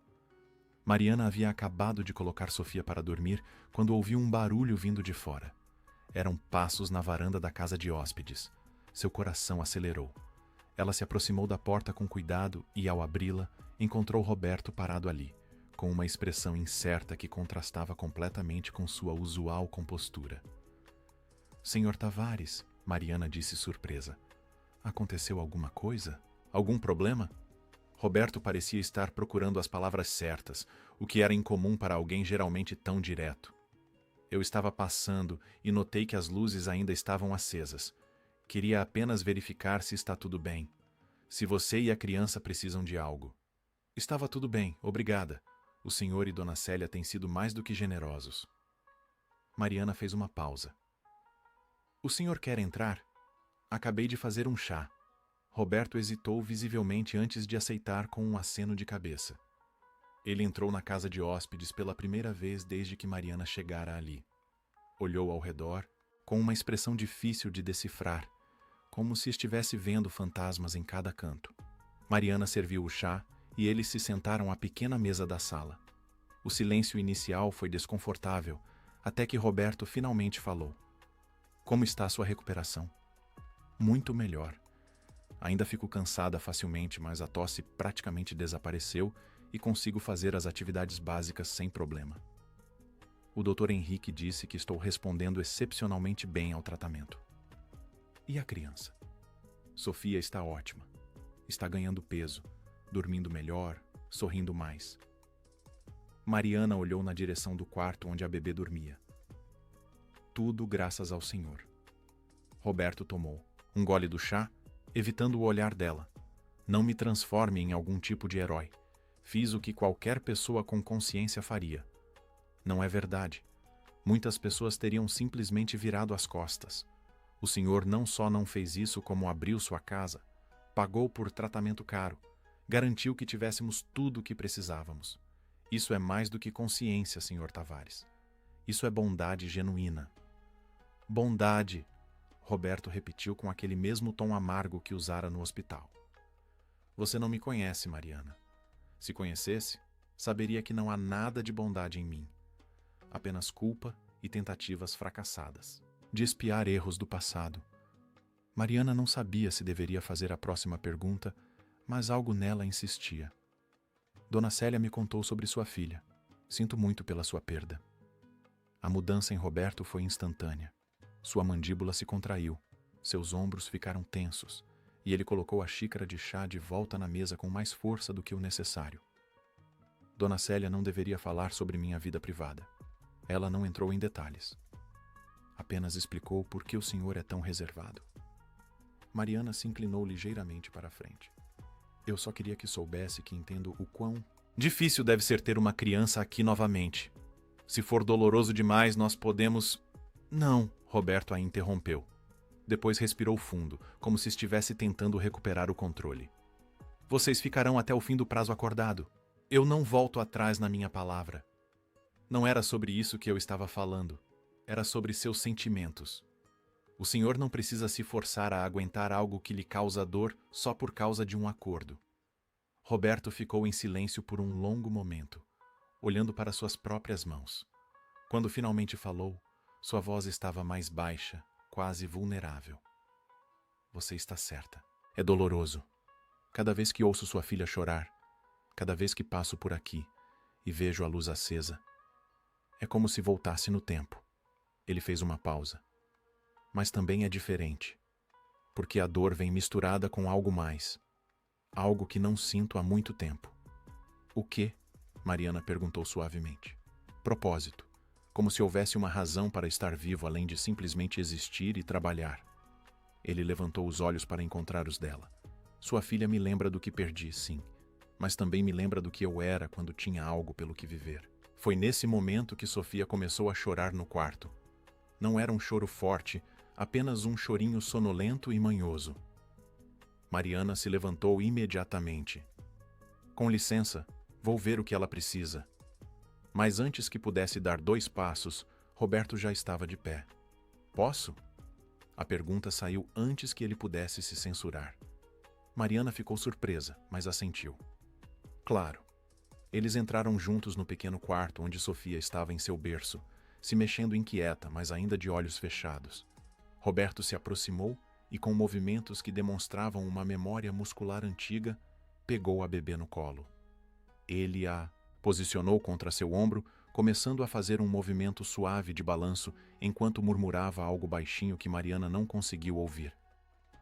Mariana havia acabado de colocar Sofia para dormir quando ouviu um barulho vindo de fora. Eram passos na varanda da casa de hóspedes. Seu coração acelerou. Ela se aproximou da porta com cuidado e, ao abri-la, encontrou Roberto parado ali, com uma expressão incerta que contrastava completamente com sua usual compostura. Senhor Tavares, Mariana disse surpresa. Aconteceu alguma coisa? Algum problema? Roberto parecia estar procurando as palavras certas, o que era incomum para alguém geralmente tão direto. Eu estava passando e notei que as luzes ainda estavam acesas. Queria apenas verificar se está tudo bem. Se você e a criança precisam de algo. Estava tudo bem, obrigada. O senhor e Dona Célia têm sido mais do que generosos. Mariana fez uma pausa. O senhor quer entrar? Acabei de fazer um chá. Roberto hesitou visivelmente antes de aceitar com um aceno de cabeça. Ele entrou na casa de hóspedes pela primeira vez desde que Mariana chegara ali. Olhou ao redor, com uma expressão difícil de decifrar, como se estivesse vendo fantasmas em cada canto. Mariana serviu o chá e eles se sentaram à pequena mesa da sala. O silêncio inicial foi desconfortável, até que Roberto finalmente falou. Como está a sua recuperação? Muito melhor. Ainda fico cansada facilmente, mas a tosse praticamente desapareceu e consigo fazer as atividades básicas sem problema. O Dr. Henrique disse que estou respondendo excepcionalmente bem ao tratamento. E a criança? Sofia está ótima. Está ganhando peso, dormindo melhor, sorrindo mais. Mariana olhou na direção do quarto onde a bebê dormia. Tudo graças ao Senhor. Roberto tomou um gole do chá, evitando o olhar dela. Não me transforme em algum tipo de herói. Fiz o que qualquer pessoa com consciência faria. Não é verdade. Muitas pessoas teriam simplesmente virado as costas. O senhor não só não fez isso, como abriu sua casa, pagou por tratamento caro, garantiu que tivéssemos tudo o que precisávamos. Isso é mais do que consciência, senhor Tavares. Isso é bondade genuína. Bondade, Roberto repetiu com aquele mesmo tom amargo que usara no hospital. Você não me conhece, Mariana. Se conhecesse, saberia que não há nada de bondade em mim. Apenas culpa e tentativas fracassadas de expiar erros do passado. Mariana não sabia se deveria fazer a próxima pergunta, mas algo nela insistia. Dona Célia me contou sobre sua filha. Sinto muito pela sua perda. A mudança em Roberto foi instantânea. Sua mandíbula se contraiu, seus ombros ficaram tensos, e ele colocou a xícara de chá de volta na mesa com mais força do que o necessário. Dona Célia não deveria falar sobre minha vida privada. Ela não entrou em detalhes. Apenas explicou por que o senhor é tão reservado. Mariana se inclinou ligeiramente para a frente. Eu só queria que soubesse que entendo o quão difícil deve ser ter uma criança aqui novamente. Se for doloroso demais, nós podemos... Não, Roberto a interrompeu. Depois respirou fundo, como se estivesse tentando recuperar o controle. Vocês ficarão até o fim do prazo acordado. Eu não volto atrás na minha palavra. Não era sobre isso que eu estava falando. Era sobre seus sentimentos. O senhor não precisa se forçar a aguentar algo que lhe causa dor só por causa de um acordo. Roberto ficou em silêncio por um longo momento, olhando para suas próprias mãos. Quando finalmente falou, sua voz estava mais baixa, quase vulnerável. Você está certa. É doloroso. Cada vez que ouço sua filha chorar, cada vez que passo por aqui e vejo a luz acesa, é como se voltasse no tempo. Ele fez uma pausa. Mas também é diferente, porque a dor vem misturada com algo mais. Algo que não sinto há muito tempo. O quê? Mariana perguntou suavemente. Propósito. Como se houvesse uma razão para estar vivo além de simplesmente existir e trabalhar. Ele levantou os olhos para encontrar os dela. Sua filha me lembra do que perdi, sim, mas também me lembra do que eu era quando tinha algo pelo que viver. Foi nesse momento que Sofia começou a chorar no quarto. Não era um choro forte, apenas um chorinho sonolento e manhoso. Mariana se levantou imediatamente. Com licença, vou ver o que ela precisa. Mas antes que pudesse dar 2 passos, Roberto já estava de pé. Posso? A pergunta saiu antes que ele pudesse se censurar. Mariana ficou surpresa, mas assentiu. Claro. Eles entraram juntos no pequeno quarto onde Sofia estava em seu berço, se mexendo inquieta, mas ainda de olhos fechados. Roberto se aproximou e, com movimentos que demonstravam uma memória muscular antiga, pegou a bebê no colo. Ele a posicionou contra seu ombro, começando a fazer um movimento suave de balanço enquanto murmurava algo baixinho que Mariana não conseguiu ouvir.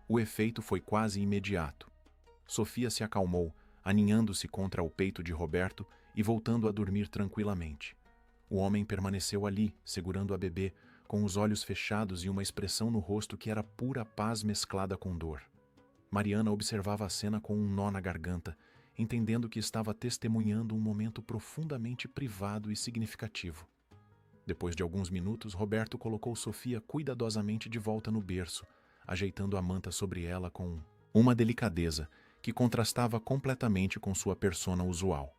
O efeito foi quase imediato. Sofia se acalmou, aninhando-se contra o peito de Roberto e voltando a dormir tranquilamente. O homem permaneceu ali, segurando a bebê, com os olhos fechados e uma expressão no rosto que era pura paz mesclada com dor. Mariana observava a cena com um nó na garganta, entendendo que estava testemunhando um momento profundamente privado e significativo. Depois de alguns minutos, Roberto colocou Sofia cuidadosamente de volta no berço, ajeitando a manta sobre ela com uma delicadeza que contrastava completamente com sua persona usual.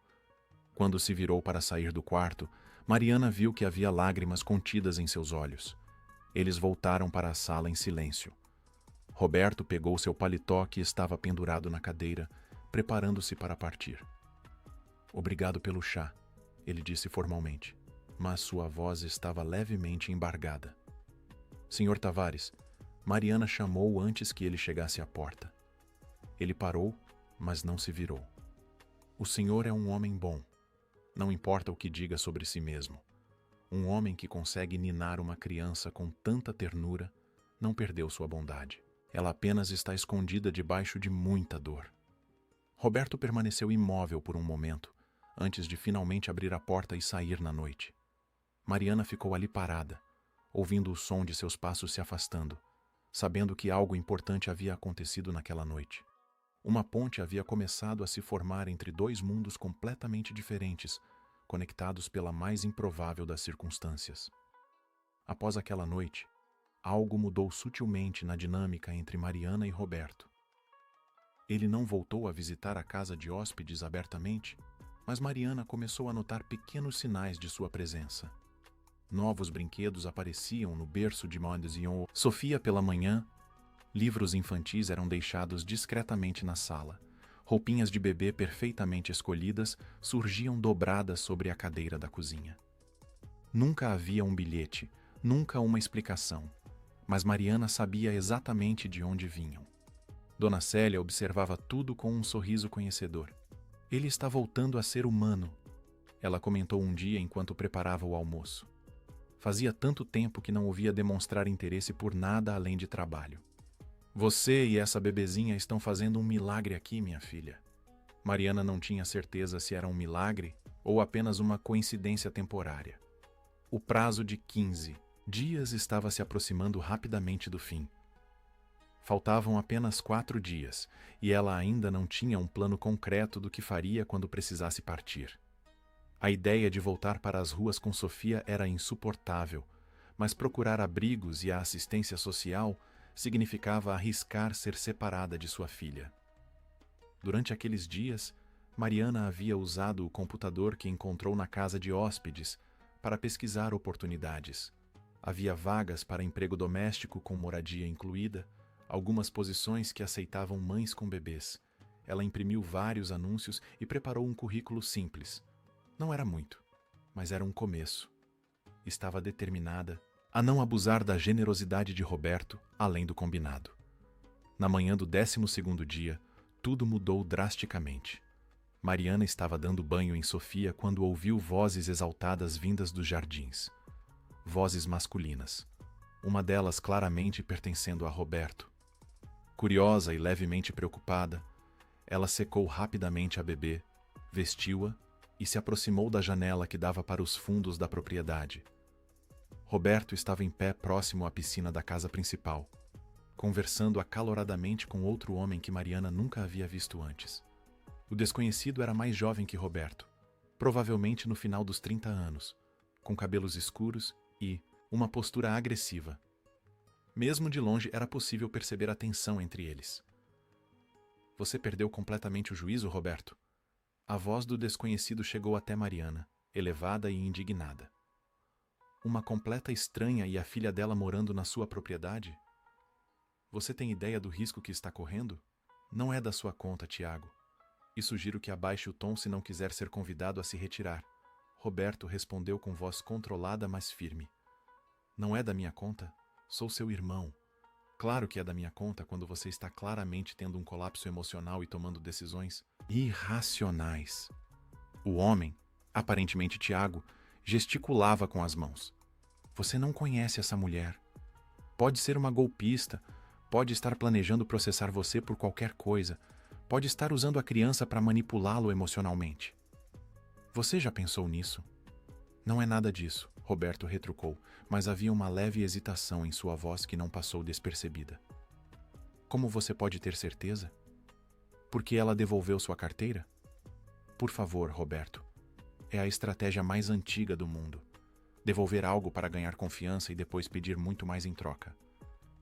Quando se virou para sair do quarto, Mariana viu que havia lágrimas contidas em seus olhos. Eles voltaram para a sala em silêncio. Roberto pegou seu paletó que estava pendurado na cadeira, preparando-se para partir. Obrigado pelo chá, ele disse formalmente, mas sua voz estava levemente embargada. Senhor Tavares, Mariana chamou antes que ele chegasse à porta. Ele parou, mas não se virou. O Senhor é um homem bom. Não importa o que diga sobre si mesmo. Um homem que consegue ninar uma criança com tanta ternura não perdeu sua bondade. Ela apenas está escondida debaixo de muita dor. Roberto permaneceu imóvel por um momento, antes de finalmente abrir a porta e sair na noite. Mariana ficou ali parada, ouvindo o som de seus passos se afastando, sabendo que algo importante havia acontecido naquela noite. Uma ponte havia começado a se formar entre dois mundos completamente diferentes, conectados pela mais improvável das circunstâncias. Após aquela noite, algo mudou sutilmente na dinâmica entre Mariana e Roberto. Ele não voltou a visitar a casa de hóspedes abertamente, mas Mariana começou a notar pequenos sinais de sua presença. Novos brinquedos apareciam no berço de Madame Sofia pela manhã. Livros infantis eram deixados discretamente na sala. Roupinhas de bebê perfeitamente escolhidas surgiam dobradas sobre a cadeira da cozinha. Nunca havia um bilhete, nunca uma explicação, mas Mariana sabia exatamente de onde vinham. Dona Célia observava tudo com um sorriso conhecedor. Ele está voltando a ser humano, ela comentou um dia enquanto preparava o almoço. Fazia tanto tempo que não ouvia demonstrar interesse por nada além de trabalho. Você e essa bebezinha estão fazendo um milagre aqui, minha filha. Mariana não tinha certeza se era um milagre ou apenas uma coincidência temporária. O prazo de 15 dias estava se aproximando rapidamente do fim. Faltavam apenas 4 dias, e ela ainda não tinha um plano concreto do que faria quando precisasse partir. A ideia de voltar para as ruas com Sofia era insuportável, mas procurar abrigos e a assistência social significava arriscar ser separada de sua filha. Durante aqueles dias, Mariana havia usado o computador que encontrou na casa de hóspedes para pesquisar oportunidades. Havia vagas para emprego doméstico com moradia incluída, algumas posições que aceitavam mães com bebês. Ela imprimiu vários anúncios e preparou um currículo simples. Não era muito, mas era um começo. Estava determinada a não abusar da generosidade de Roberto além do combinado. Na manhã do 12º dia, tudo mudou drasticamente. Mariana estava dando banho em Sofia quando ouviu vozes exaltadas vindas dos jardins. Vozes masculinas. Uma delas claramente pertencendo a Roberto. Curiosa e levemente preocupada, ela secou rapidamente a bebê, vestiu-a e se aproximou da janela que dava para os fundos da propriedade. Roberto estava em pé próximo à piscina da casa principal, conversando acaloradamente com outro homem que Mariana nunca havia visto antes. O desconhecido era mais jovem que Roberto, provavelmente no final dos 30 anos, com cabelos escuros e uma postura agressiva. Mesmo de longe era possível perceber a tensão entre eles. Você perdeu completamente o juízo, Roberto? A voz do desconhecido chegou até Mariana, elevada e indignada. Uma completa estranha e a filha dela morando na sua propriedade? Você tem ideia do risco que está correndo? Não é da sua conta, Tiago. E sugiro que abaixe o tom se não quiser ser convidado a se retirar. Roberto respondeu com voz controlada, mas firme. Não é da minha conta? Sou seu irmão. Claro que é da minha conta quando você está claramente tendo um colapso emocional e tomando decisões irracionais. O homem, aparentemente Tiago, gesticulava com as mãos. Você não conhece essa mulher. Pode ser uma golpista, pode estar planejando processar você por qualquer coisa, pode estar usando a criança para manipulá-lo emocionalmente. Você já pensou nisso? Não é nada disso, Roberto retrucou, mas havia uma leve hesitação em sua voz que não passou despercebida. Como você pode ter certeza? Porque ela devolveu sua carteira? Por favor, Roberto. É a estratégia mais antiga do mundo. Devolver algo para ganhar confiança e depois pedir muito mais em troca.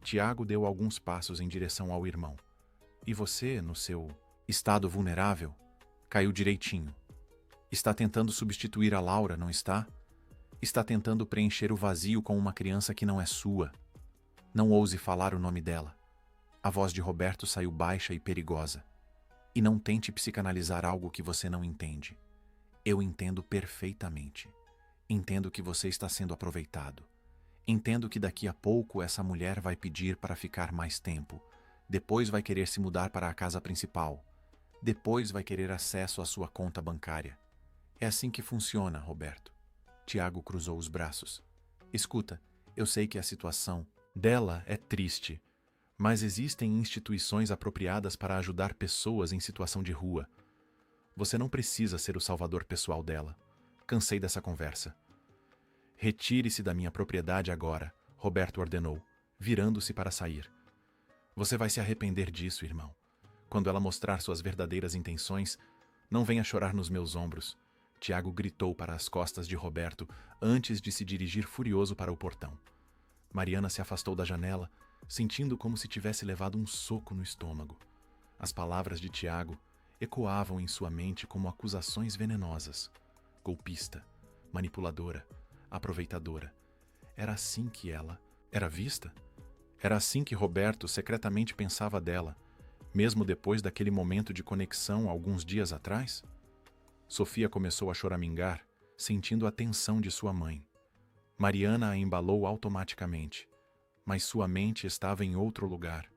Tiago deu alguns passos em direção ao irmão. E você, no seu estado vulnerável, caiu direitinho. Está tentando substituir a Laura, não está? Está tentando preencher o vazio com uma criança que não é sua. Não ouse falar o nome dela. A voz de Roberto saiu baixa e perigosa. E não tente psicanalizar algo que você não entende. Eu entendo perfeitamente. Entendo que você está sendo aproveitado. Entendo que daqui a pouco essa mulher vai pedir para ficar mais tempo. Depois vai querer se mudar para a casa principal. Depois vai querer acesso à sua conta bancária. É assim que funciona, Roberto. Tiago cruzou os braços. Escuta, eu sei que a situação dela é triste, mas existem instituições apropriadas para ajudar pessoas em situação de rua. Você não precisa ser o salvador pessoal dela. Cansei dessa conversa. Retire-se da minha propriedade agora, Roberto ordenou, virando-se para sair. Você vai se arrepender disso, irmão. Quando ela mostrar suas verdadeiras intenções, não venha chorar nos meus ombros. Tiago gritou para as costas de Roberto antes de se dirigir furioso para o portão. Mariana se afastou da janela, sentindo como se tivesse levado um soco no estômago. As palavras de Tiago ecoavam em sua mente como acusações venenosas. Golpista, manipuladora, aproveitadora. Era assim que ela era vista? Era assim que Roberto secretamente pensava dela, mesmo depois daquele momento de conexão alguns dias atrás? Sofia começou a choramingar, sentindo a tensão de sua mãe. Mariana a embalou automaticamente, mas sua mente estava em outro lugar.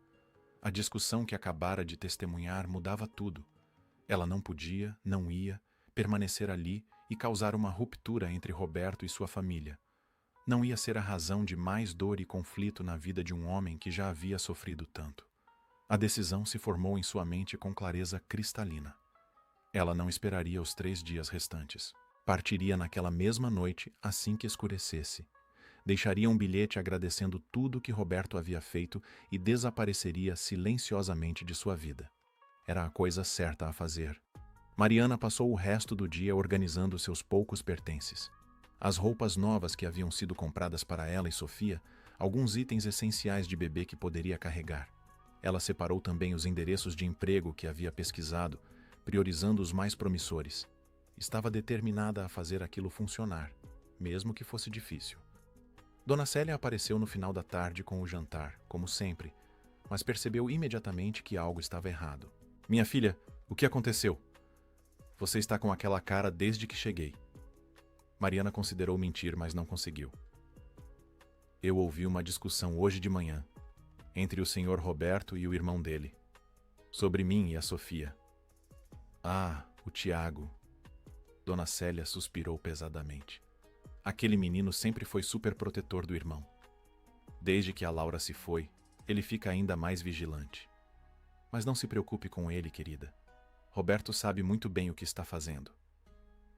A discussão que acabara de testemunhar mudava tudo. Ela não podia, não ia, permanecer ali e causar uma ruptura entre Roberto e sua família. Não ia ser a razão de mais dor e conflito na vida de um homem que já havia sofrido tanto. A decisão se formou em sua mente com clareza cristalina. Ela não esperaria os 3 dias restantes. Partiria naquela mesma noite assim que escurecesse. Deixaria um bilhete agradecendo tudo que Roberto havia feito e desapareceria silenciosamente de sua vida. Era a coisa certa a fazer. Mariana passou o resto do dia organizando seus poucos pertences. As roupas novas que haviam sido compradas para ela e Sofia, alguns itens essenciais de bebê que poderia carregar. Ela separou também os endereços de emprego que havia pesquisado, priorizando os mais promissores. Estava determinada a fazer aquilo funcionar, mesmo que fosse difícil. Dona Célia apareceu no final da tarde com o jantar, como sempre, mas percebeu imediatamente que algo estava errado. Minha filha, o que aconteceu? Você está com aquela cara desde que cheguei. Mariana considerou mentir, mas não conseguiu. Eu ouvi uma discussão hoje de manhã, entre o senhor Roberto e o irmão dele, sobre mim e a Sofia. Ah, o Tiago. Dona Célia suspirou pesadamente. Aquele menino sempre foi super protetor do irmão. Desde que a Laura se foi, ele fica ainda mais vigilante. Mas não se preocupe com ele, querida. Roberto sabe muito bem o que está fazendo.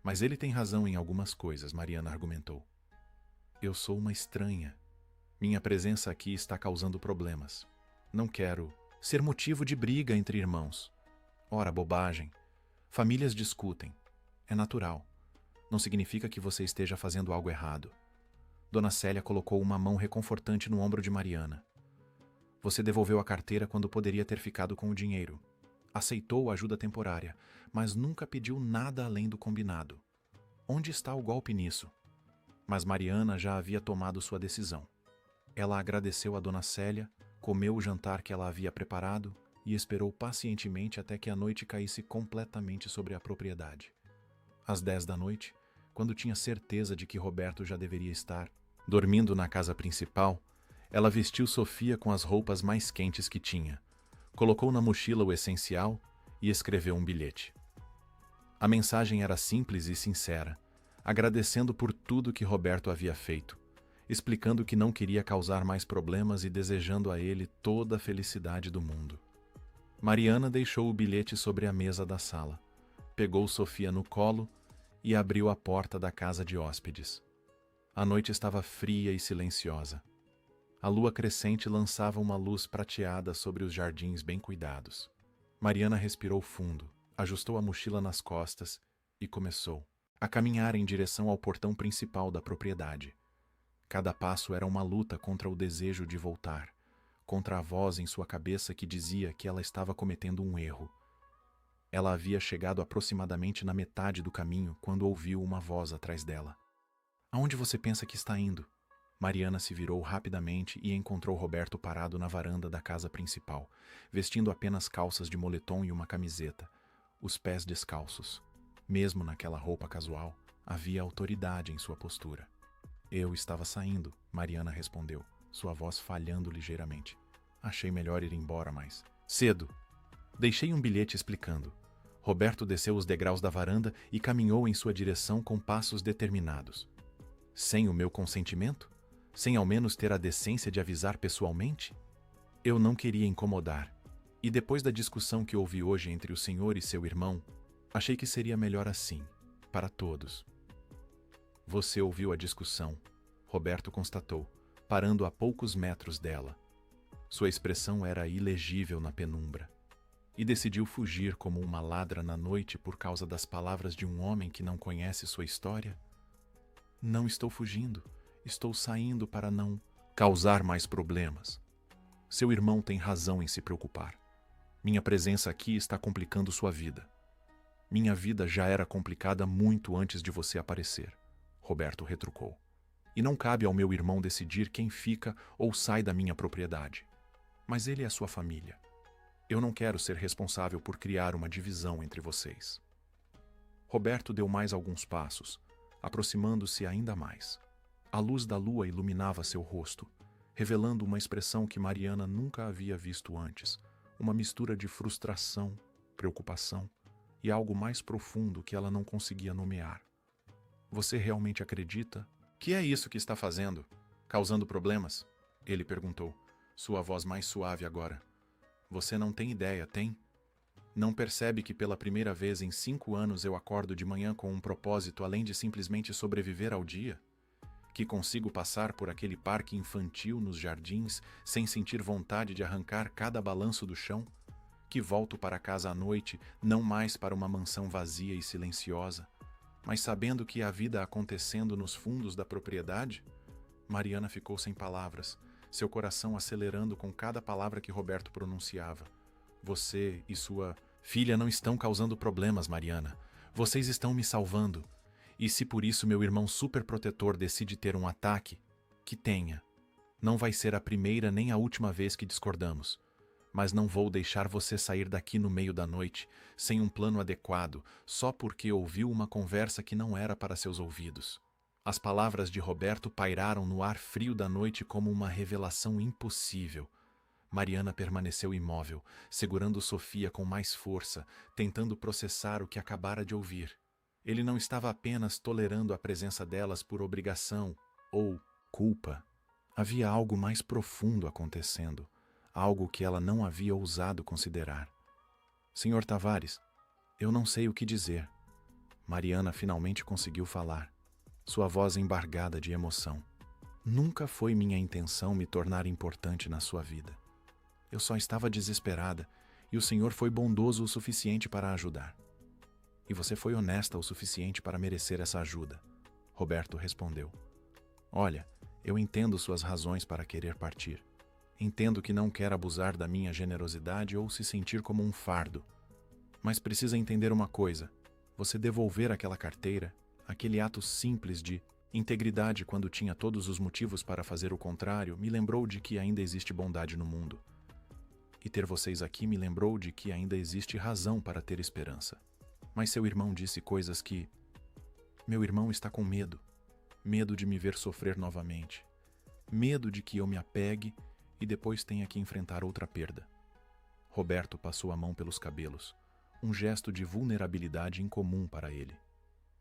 Mas ele tem razão em algumas coisas, Mariana argumentou. Eu sou uma estranha. Minha presença aqui está causando problemas. Não quero ser motivo de briga entre irmãos. Ora, bobagem. Famílias discutem. É natural. Não significa que você esteja fazendo algo errado. Dona Célia colocou uma mão reconfortante no ombro de Mariana. Você devolveu a carteira quando poderia ter ficado com o dinheiro. Aceitou a ajuda temporária, mas nunca pediu nada além do combinado. Onde está o golpe nisso? Mas Mariana já havia tomado sua decisão. Ela agradeceu a Dona Célia, comeu o jantar que ela havia preparado e esperou pacientemente até que a noite caísse completamente sobre a propriedade. Às 10 da noite, quando tinha certeza de que Roberto já deveria estar dormindo na casa principal, ela vestiu Sofia com as roupas mais quentes que tinha, colocou na mochila o essencial e escreveu um bilhete. A mensagem era simples e sincera, agradecendo por tudo que Roberto havia feito, explicando que não queria causar mais problemas e desejando a ele toda a felicidade do mundo. Mariana deixou o bilhete sobre a mesa da sala, pegou Sofia no colo e abriu a porta da casa de hóspedes. A noite estava fria e silenciosa. A lua crescente lançava uma luz prateada sobre os jardins bem cuidados. Mariana respirou fundo, ajustou a mochila nas costas e começou a caminhar em direção ao portão principal da propriedade. Cada passo era uma luta contra o desejo de voltar, contra a voz em sua cabeça que dizia que ela estava cometendo um erro. Ela havia chegado aproximadamente na metade do caminho quando ouviu uma voz atrás dela. Aonde você pensa que está indo? Mariana se virou rapidamente e encontrou Roberto parado na varanda da casa principal, vestindo apenas calças de moletom e uma camiseta, os pés descalços. Mesmo naquela roupa casual, havia autoridade em sua postura. Eu estava saindo, Mariana respondeu, sua voz falhando ligeiramente. Achei melhor ir embora mais cedo. Deixei um bilhete explicando. Roberto desceu os degraus da varanda e caminhou em sua direção com passos determinados. Sem o meu consentimento? Sem ao menos ter a decência de avisar pessoalmente? Eu não queria incomodar. E depois da discussão que houve hoje entre o senhor e seu irmão, achei que seria melhor assim, para todos. Você ouviu a discussão, Roberto constatou, parando a poucos metros dela. Sua expressão era ilegível na penumbra. E decidiu fugir como uma ladra na noite por causa das palavras de um homem que não conhece sua história? Não estou fugindo. Estou saindo para não causar mais problemas. Seu irmão tem razão em se preocupar. Minha presença aqui está complicando sua vida. Minha vida já era complicada muito antes de você aparecer, Roberto retrucou. E não cabe ao meu irmão decidir quem fica ou sai da minha propriedade. Mas ele é sua família. Eu não quero ser responsável por criar uma divisão entre vocês. Roberto deu mais alguns passos, aproximando-se ainda mais. A luz da lua iluminava seu rosto, revelando uma expressão que Mariana nunca havia visto antes, uma mistura de frustração, preocupação e algo mais profundo que ela não conseguia nomear. Você realmente acredita? Que é isso que está fazendo? Causando problemas? Ele perguntou, sua voz mais suave agora. Você não tem ideia, tem? Não percebe que pela primeira vez em 5 anos eu acordo de manhã com um propósito além de simplesmente sobreviver ao dia? Que consigo passar por aquele parque infantil nos jardins sem sentir vontade de arrancar cada balanço do chão? Que volto para casa à noite, não mais para uma mansão vazia e silenciosa, mas sabendo que há vida acontecendo nos fundos da propriedade? Mariana ficou sem palavras, seu coração acelerando com cada palavra que Roberto pronunciava. Você e sua filha não estão causando problemas, Mariana. Vocês estão me salvando. E se por isso meu irmão superprotetor decide ter um ataque, que tenha. Não vai ser a primeira nem a última vez que discordamos. Mas não vou deixar você sair daqui no meio da noite, sem um plano adequado, só porque ouviu uma conversa que não era para seus ouvidos. As palavras de Roberto pairaram no ar frio da noite como uma revelação impossível. Mariana permaneceu imóvel, segurando Sofia com mais força, tentando processar o que acabara de ouvir. Ele não estava apenas tolerando a presença delas por obrigação ou culpa. Havia algo mais profundo acontecendo, algo que ela não havia ousado considerar. Senhor Tavares, eu não sei o que dizer. Mariana finalmente conseguiu falar, sua voz embargada de emoção. Nunca foi minha intenção me tornar importante na sua vida. Eu só estava desesperada e o Senhor foi bondoso o suficiente para ajudar. E você foi honesta o suficiente para merecer essa ajuda, Roberto respondeu. Olha, eu entendo suas razões para querer partir. Entendo que não quer abusar da minha generosidade ou se sentir como um fardo. Mas precisa entender uma coisa. Você devolver aquela carteira, aquele ato simples de integridade quando tinha todos os motivos para fazer o contrário, me lembrou de que ainda existe bondade no mundo. E ter vocês aqui me lembrou de que ainda existe razão para ter esperança. Mas seu irmão disse coisas que... Meu irmão está com medo. Medo de me ver sofrer novamente. Medo de que eu me apegue e depois tenha que enfrentar outra perda. Roberto passou a mão pelos cabelos, um gesto de vulnerabilidade incomum para ele.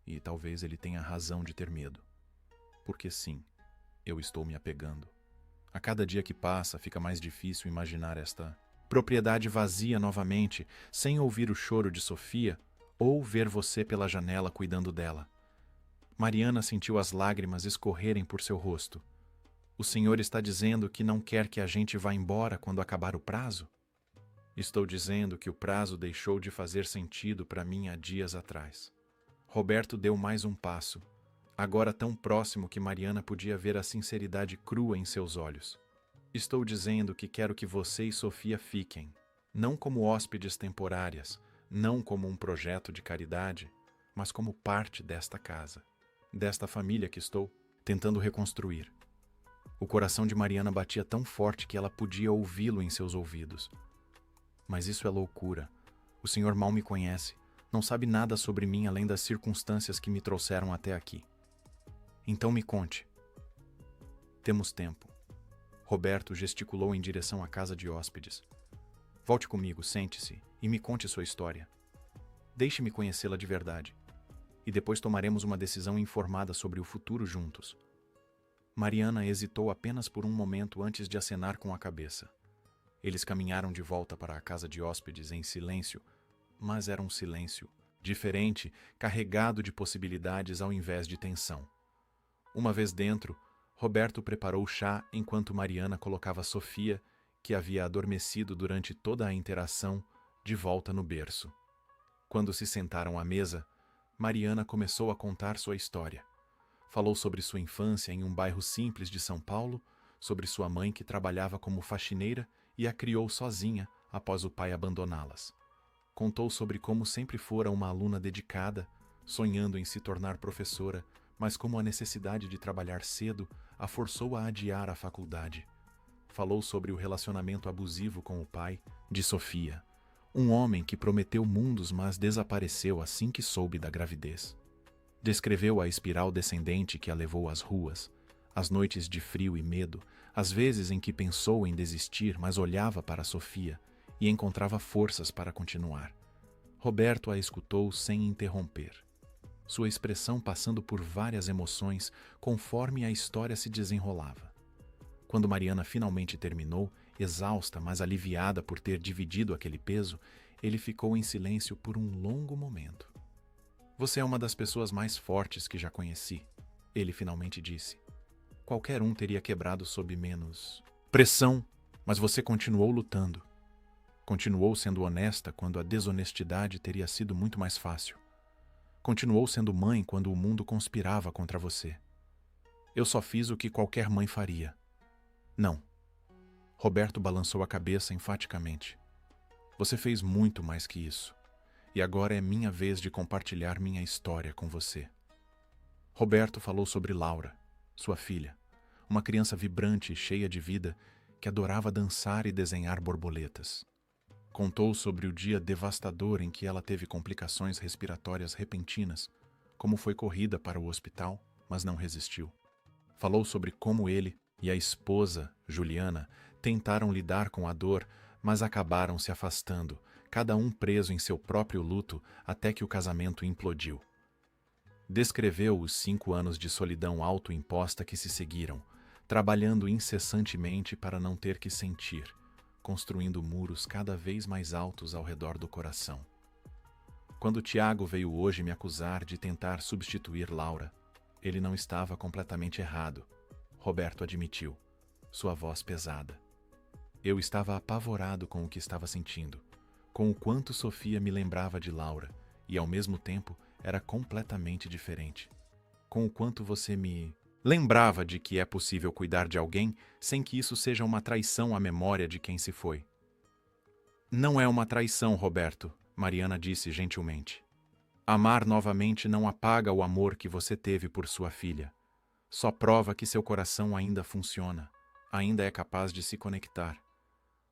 E talvez ele tenha razão de ter medo. Porque sim, eu estou me apegando. A cada dia que passa, fica mais difícil imaginar esta propriedade vazia novamente, sem ouvir o choro de Sofia ou ver você pela janela cuidando dela. Mariana sentiu as lágrimas escorrerem por seu rosto. O senhor está dizendo que não quer que a gente vá embora quando acabar o prazo? Estou dizendo que o prazo deixou de fazer sentido para mim há dias atrás. Roberto deu mais um passo, agora tão próximo que Mariana podia ver a sinceridade crua em seus olhos. Estou dizendo que quero que você e Sofia fiquem, não como hóspedes temporárias, não como um projeto de caridade, mas como parte desta casa, desta família que estou tentando reconstruir. O coração de Mariana batia tão forte que ela podia ouvi-lo em seus ouvidos. Mas isso é loucura. O senhor mal me conhece, não sabe nada sobre mim além das circunstâncias que me trouxeram até aqui. Então me conte. Temos tempo. Roberto gesticulou em direção à casa de hóspedes. Volte comigo, sente-se e me conte sua história. Deixe-me conhecê-la de verdade. E depois tomaremos uma decisão informada sobre o futuro juntos. Mariana hesitou apenas por um momento antes de acenar com a cabeça. Eles caminharam de volta para a casa de hóspedes em silêncio, mas era um silêncio diferente, carregado de possibilidades ao invés de tensão. Uma vez dentro, Roberto preparou o chá enquanto Mariana colocava Sofia, que havia adormecido durante toda a interação, de volta no berço. Quando se sentaram à mesa, Mariana começou a contar sua história. Falou sobre sua infância em um bairro simples de São Paulo, sobre sua mãe que trabalhava como faxineira e a criou sozinha após o pai abandoná-las. Contou sobre como sempre fora uma aluna dedicada, sonhando em se tornar professora, mas como a necessidade de trabalhar cedo a forçou a adiar a faculdade. Falou sobre o relacionamento abusivo com o pai de Sofia, um homem que prometeu mundos mas desapareceu assim que soube da gravidez. Descreveu a espiral descendente que a levou às ruas, as noites de frio e medo, as vezes em que pensou em desistir, mas olhava para Sofia e encontrava forças para continuar. Roberto a escutou sem interromper, sua expressão passando por várias emoções conforme a história se desenrolava. Quando Mariana finalmente terminou, exausta, mas aliviada por ter dividido aquele peso, ele ficou em silêncio por um longo momento. Você é uma das pessoas mais fortes que já conheci, ele finalmente disse. Qualquer um teria quebrado sob menos pressão, mas você continuou lutando. Continuou sendo honesta quando a desonestidade teria sido muito mais fácil. Continuou sendo mãe quando o mundo conspirava contra você. Eu só fiz o que qualquer mãe faria. Não. Roberto balançou a cabeça enfaticamente. Você fez muito mais que isso. E agora é minha vez de compartilhar minha história com você. Roberto falou sobre Laura, sua filha, uma criança vibrante e cheia de vida que adorava dançar e desenhar borboletas. Contou sobre o dia devastador em que ela teve complicações respiratórias repentinas, como foi corrida para o hospital, mas não resistiu. Falou sobre como ele e a esposa, Juliana, tentaram lidar com a dor, mas acabaram se afastando, cada um preso em seu próprio luto até que o casamento implodiu. Descreveu os 5 anos de solidão autoimposta que se seguiram, trabalhando incessantemente para não ter que sentir, construindo muros cada vez mais altos ao redor do coração. Quando Tiago veio hoje me acusar de tentar substituir Laura, ele não estava completamente errado, Roberto admitiu, sua voz pesada. Eu estava apavorado com o que estava sentindo, com o quanto Sofia me lembrava de Laura e, ao mesmo tempo, era completamente diferente. Com o quanto você me lembrava de que é possível cuidar de alguém sem que isso seja uma traição à memória de quem se foi. Não é uma traição, Roberto, Mariana disse gentilmente. Amar novamente não apaga o amor que você teve por sua filha. Só prova que seu coração ainda funciona, ainda é capaz de se conectar.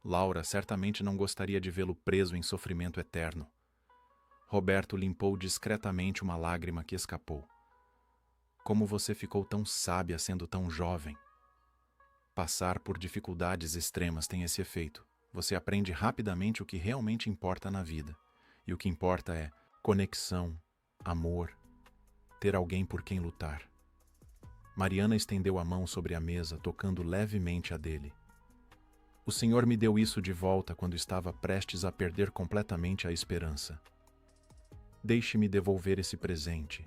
Laura certamente não gostaria de vê-lo preso em sofrimento eterno. Roberto limpou discretamente uma lágrima que escapou. Como você ficou tão sábia sendo tão jovem? Passar por dificuldades extremas tem esse efeito. Você aprende rapidamente o que realmente importa na vida. E o que importa é conexão, amor, ter alguém por quem lutar. Mariana estendeu a mão sobre a mesa, tocando levemente a dele. O Senhor me deu isso de volta quando estava prestes a perder completamente a esperança. Deixe-me devolver esse presente.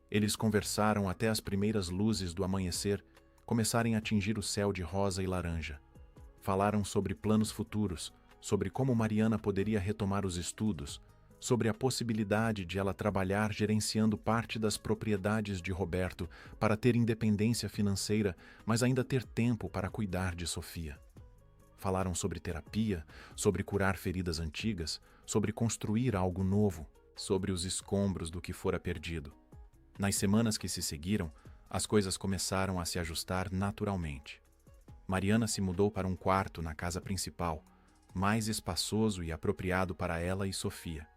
Eles conversaram até as primeiras luzes do amanhecer começarem a atingir o céu de rosa e laranja. Falaram sobre planos futuros, sobre como Mariana poderia retomar os estudos, sobre a possibilidade de ela trabalhar gerenciando parte das propriedades de Roberto para ter independência financeira, mas ainda ter tempo para cuidar de Sofia. Falaram sobre terapia, sobre curar feridas antigas, sobre construir algo novo, sobre os escombros do que fora perdido. Nas semanas que se seguiram, as coisas começaram a se ajustar naturalmente. Mariana se mudou para um quarto na casa principal, mais espaçoso e apropriado para ela e Sofia.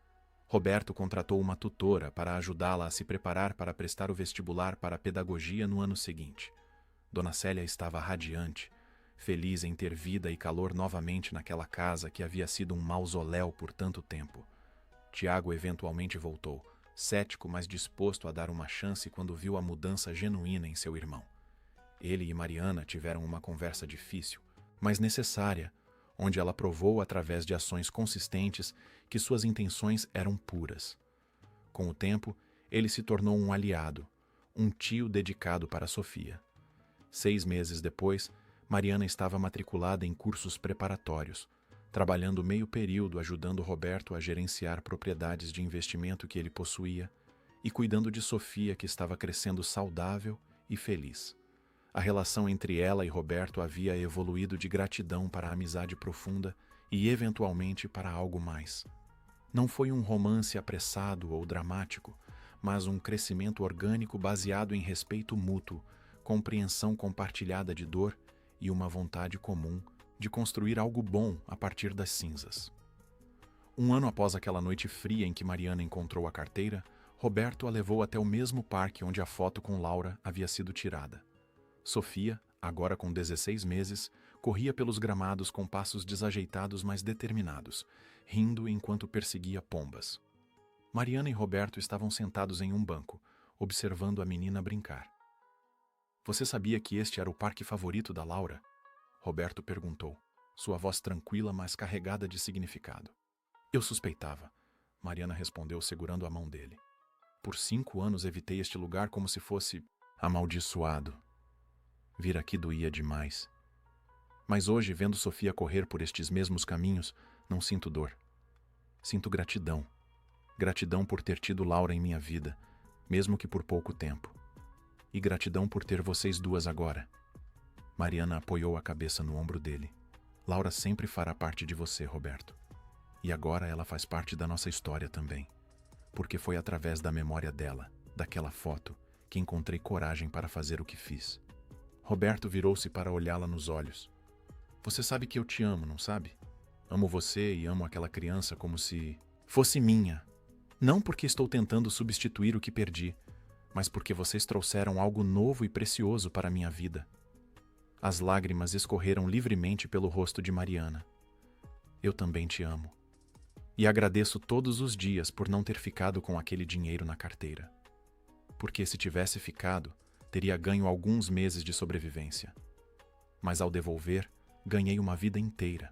Roberto contratou uma tutora para ajudá-la a se preparar para prestar o vestibular para a pedagogia no ano seguinte. Dona Célia estava radiante, feliz em ter vida e calor novamente naquela casa que havia sido um mausoléu por tanto tempo. Tiago eventualmente voltou, cético, mas disposto a dar uma chance quando viu a mudança genuína em seu irmão. Ele e Mariana tiveram uma conversa difícil, mas necessária, onde ela provou através de ações consistentes que suas intenções eram puras. Com o tempo, ele se tornou um aliado, um tio dedicado para Sofia. 6 meses depois, Mariana estava matriculada em cursos preparatórios, trabalhando meio período ajudando Roberto a gerenciar propriedades de investimento que ele possuía e cuidando de Sofia, que estava crescendo saudável e feliz. A relação entre ela e Roberto havia evoluído de gratidão para a amizade profunda e, eventualmente, para algo mais. Não foi um romance apressado ou dramático, mas um crescimento orgânico baseado em respeito mútuo, compreensão compartilhada de dor e uma vontade comum de construir algo bom a partir das cinzas. Um ano após aquela noite fria em que Mariana encontrou a carteira, Roberto a levou até o mesmo parque onde a foto com Laura havia sido tirada. Sofia, agora com 16 meses, corria pelos gramados com passos desajeitados mas determinados, rindo enquanto perseguia pombas. Mariana e Roberto estavam sentados em um banco, observando a menina brincar. "Você sabia que este era o parque favorito da Laura?" Roberto perguntou, sua voz tranquila, mas carregada de significado. "Eu suspeitava", Mariana respondeu segurando a mão dele. "Por 5 anos evitei este lugar como se fosse amaldiçoado. Vir aqui doía demais. Mas hoje, vendo Sofia correr por estes mesmos caminhos, não sinto dor. Sinto gratidão. Gratidão por ter tido Laura em minha vida, mesmo que por pouco tempo. E gratidão por ter vocês duas agora." Mariana apoiou a cabeça no ombro dele. "Laura sempre fará parte de você, Roberto. E agora ela faz parte da nossa história também. Porque foi através da memória dela, daquela foto, que encontrei coragem para fazer o que fiz." Roberto virou-se para olhá-la nos olhos. "Você sabe que eu te amo, não sabe? Amo você e amo aquela criança como se fosse minha. Não porque estou tentando substituir o que perdi, mas porque vocês trouxeram algo novo e precioso para a minha vida." As lágrimas escorreram livremente pelo rosto de Mariana. "Eu também te amo. E agradeço todos os dias por não ter ficado com aquele dinheiro na carteira. Porque se tivesse ficado, teria ganho alguns meses de sobrevivência. Mas ao devolver, ganhei uma vida inteira."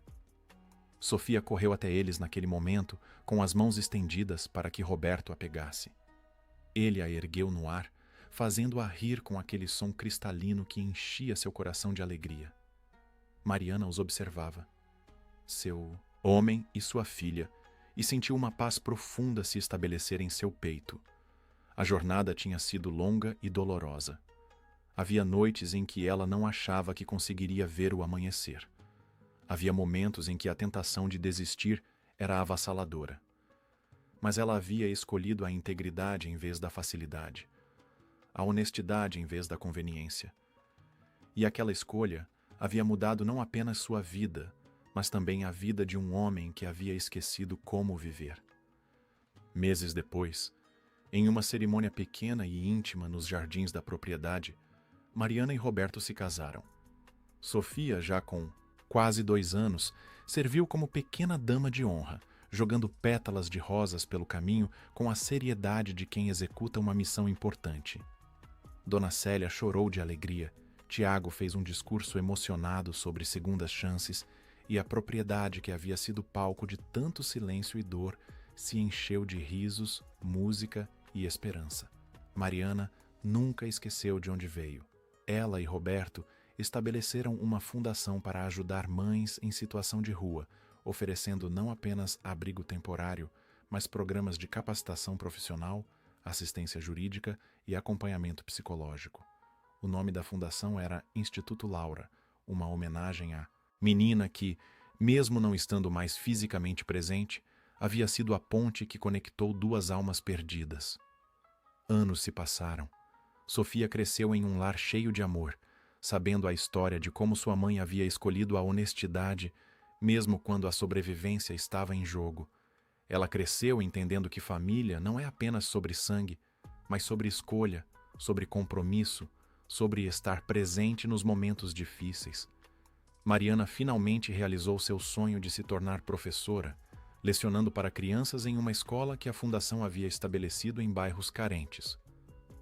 Sofia correu até eles naquele momento, com as mãos estendidas para que Roberto a pegasse. Ele a ergueu no ar, fazendo-a rir com aquele som cristalino que enchia seu coração de alegria. Mariana os observava. Seu homem e sua filha, e sentiu uma paz profunda se estabelecer em seu peito. A jornada tinha sido longa e dolorosa. Havia noites em que ela não achava que conseguiria ver o amanhecer. Havia momentos em que a tentação de desistir era avassaladora. Mas ela havia escolhido a integridade em vez da facilidade, a honestidade em vez da conveniência. E aquela escolha havia mudado não apenas sua vida, mas também a vida de um homem que havia esquecido como viver. Meses depois, em uma cerimônia pequena e íntima nos jardins da propriedade, Mariana e Roberto se casaram. Sofia, já com quase 2 anos, serviu como pequena dama de honra, jogando pétalas de rosas pelo caminho com a seriedade de quem executa uma missão importante. Dona Célia chorou de alegria, Tiago fez um discurso emocionado sobre segundas chances e a propriedade que havia sido palco de tanto silêncio e dor se encheu de risos, música e esperança. Mariana nunca esqueceu de onde veio. Ela e Roberto estabeleceram uma fundação para ajudar mães em situação de rua, oferecendo não apenas abrigo temporário, mas programas de capacitação profissional, assistência jurídica e acompanhamento psicológico. O nome da fundação era Instituto Laura, uma homenagem à menina que, mesmo não estando mais fisicamente presente, havia sido a ponte que conectou 2 almas perdidas. Anos se passaram. Sofia cresceu em um lar cheio de amor, sabendo a história de como sua mãe havia escolhido a honestidade, mesmo quando a sobrevivência estava em jogo. Ela cresceu entendendo que família não é apenas sobre sangue, mas sobre escolha, sobre compromisso, sobre estar presente nos momentos difíceis. Mariana finalmente realizou seu sonho de se tornar professora, lecionando para crianças em uma escola que a fundação havia estabelecido em bairros carentes.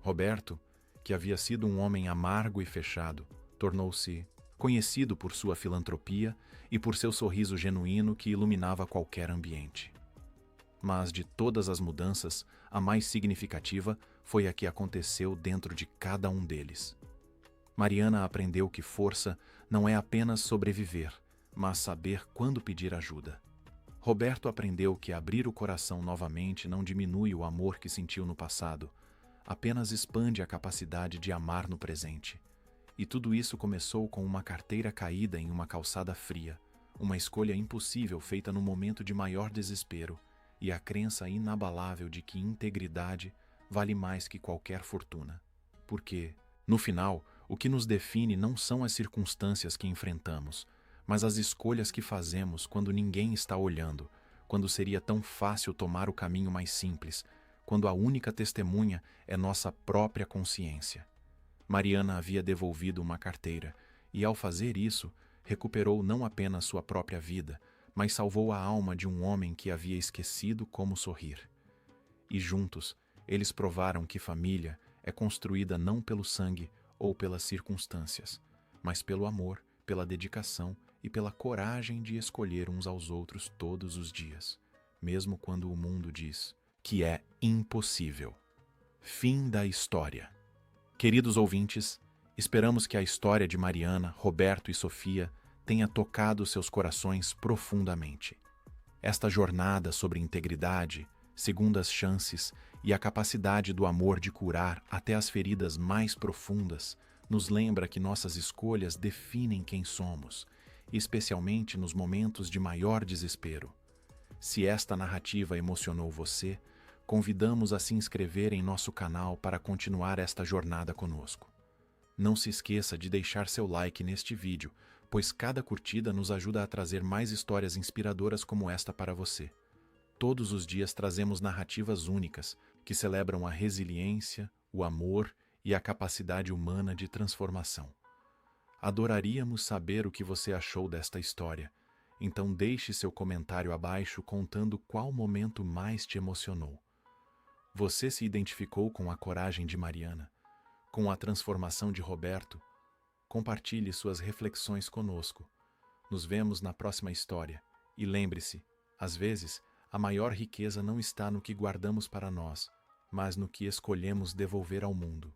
Roberto, que havia sido um homem amargo e fechado, tornou-se conhecido por sua filantropia e por seu sorriso genuíno que iluminava qualquer ambiente. Mas de todas as mudanças, a mais significativa foi a que aconteceu dentro de cada um deles. Mariana aprendeu que força não é apenas sobreviver, mas saber quando pedir ajuda. Roberto aprendeu que abrir o coração novamente não diminui o amor que sentiu no passado, apenas expande a capacidade de amar no presente. E tudo isso começou com uma carteira caída em uma calçada fria, uma escolha impossível feita no momento de maior desespero, e a crença inabalável de que integridade vale mais que qualquer fortuna. Porque, no final, o que nos define não são as circunstâncias que enfrentamos, mas as escolhas que fazemos quando ninguém está olhando, quando seria tão fácil tomar o caminho mais simples, quando a única testemunha é nossa própria consciência. Mariana havia devolvido uma carteira, e ao fazer isso, recuperou não apenas sua própria vida, mas salvou a alma de um homem que havia esquecido como sorrir. E juntos, eles provaram que família é construída não pelo sangue ou pelas circunstâncias, mas pelo amor, pela dedicação e pela coragem de escolher uns aos outros todos os dias, mesmo quando o mundo diz que é impossível. Fim da história. Queridos ouvintes, esperamos que a história de Mariana, Roberto e Sofia tenha tocado seus corações profundamente. Esta jornada sobre integridade, segundas chances e a capacidade do amor de curar até as feridas mais profundas nos lembra que nossas escolhas definem quem somos, especialmente nos momentos de maior desespero. Se esta narrativa emocionou você, convidamos a se inscrever em nosso canal para continuar esta jornada conosco. Não se esqueça de deixar seu like neste vídeo, pois cada curtida nos ajuda a trazer mais histórias inspiradoras como esta para você. Todos os dias trazemos narrativas únicas que celebram a resiliência, o amor e a capacidade humana de transformação. Adoraríamos saber o que você achou desta história, então deixe seu comentário abaixo contando qual momento mais te emocionou. Você se identificou com a coragem de Mariana, com a transformação de Roberto? Compartilhe suas reflexões conosco. Nos vemos na próxima história. E lembre-se, às vezes, a maior riqueza não está no que guardamos para nós, mas no que escolhemos devolver ao mundo.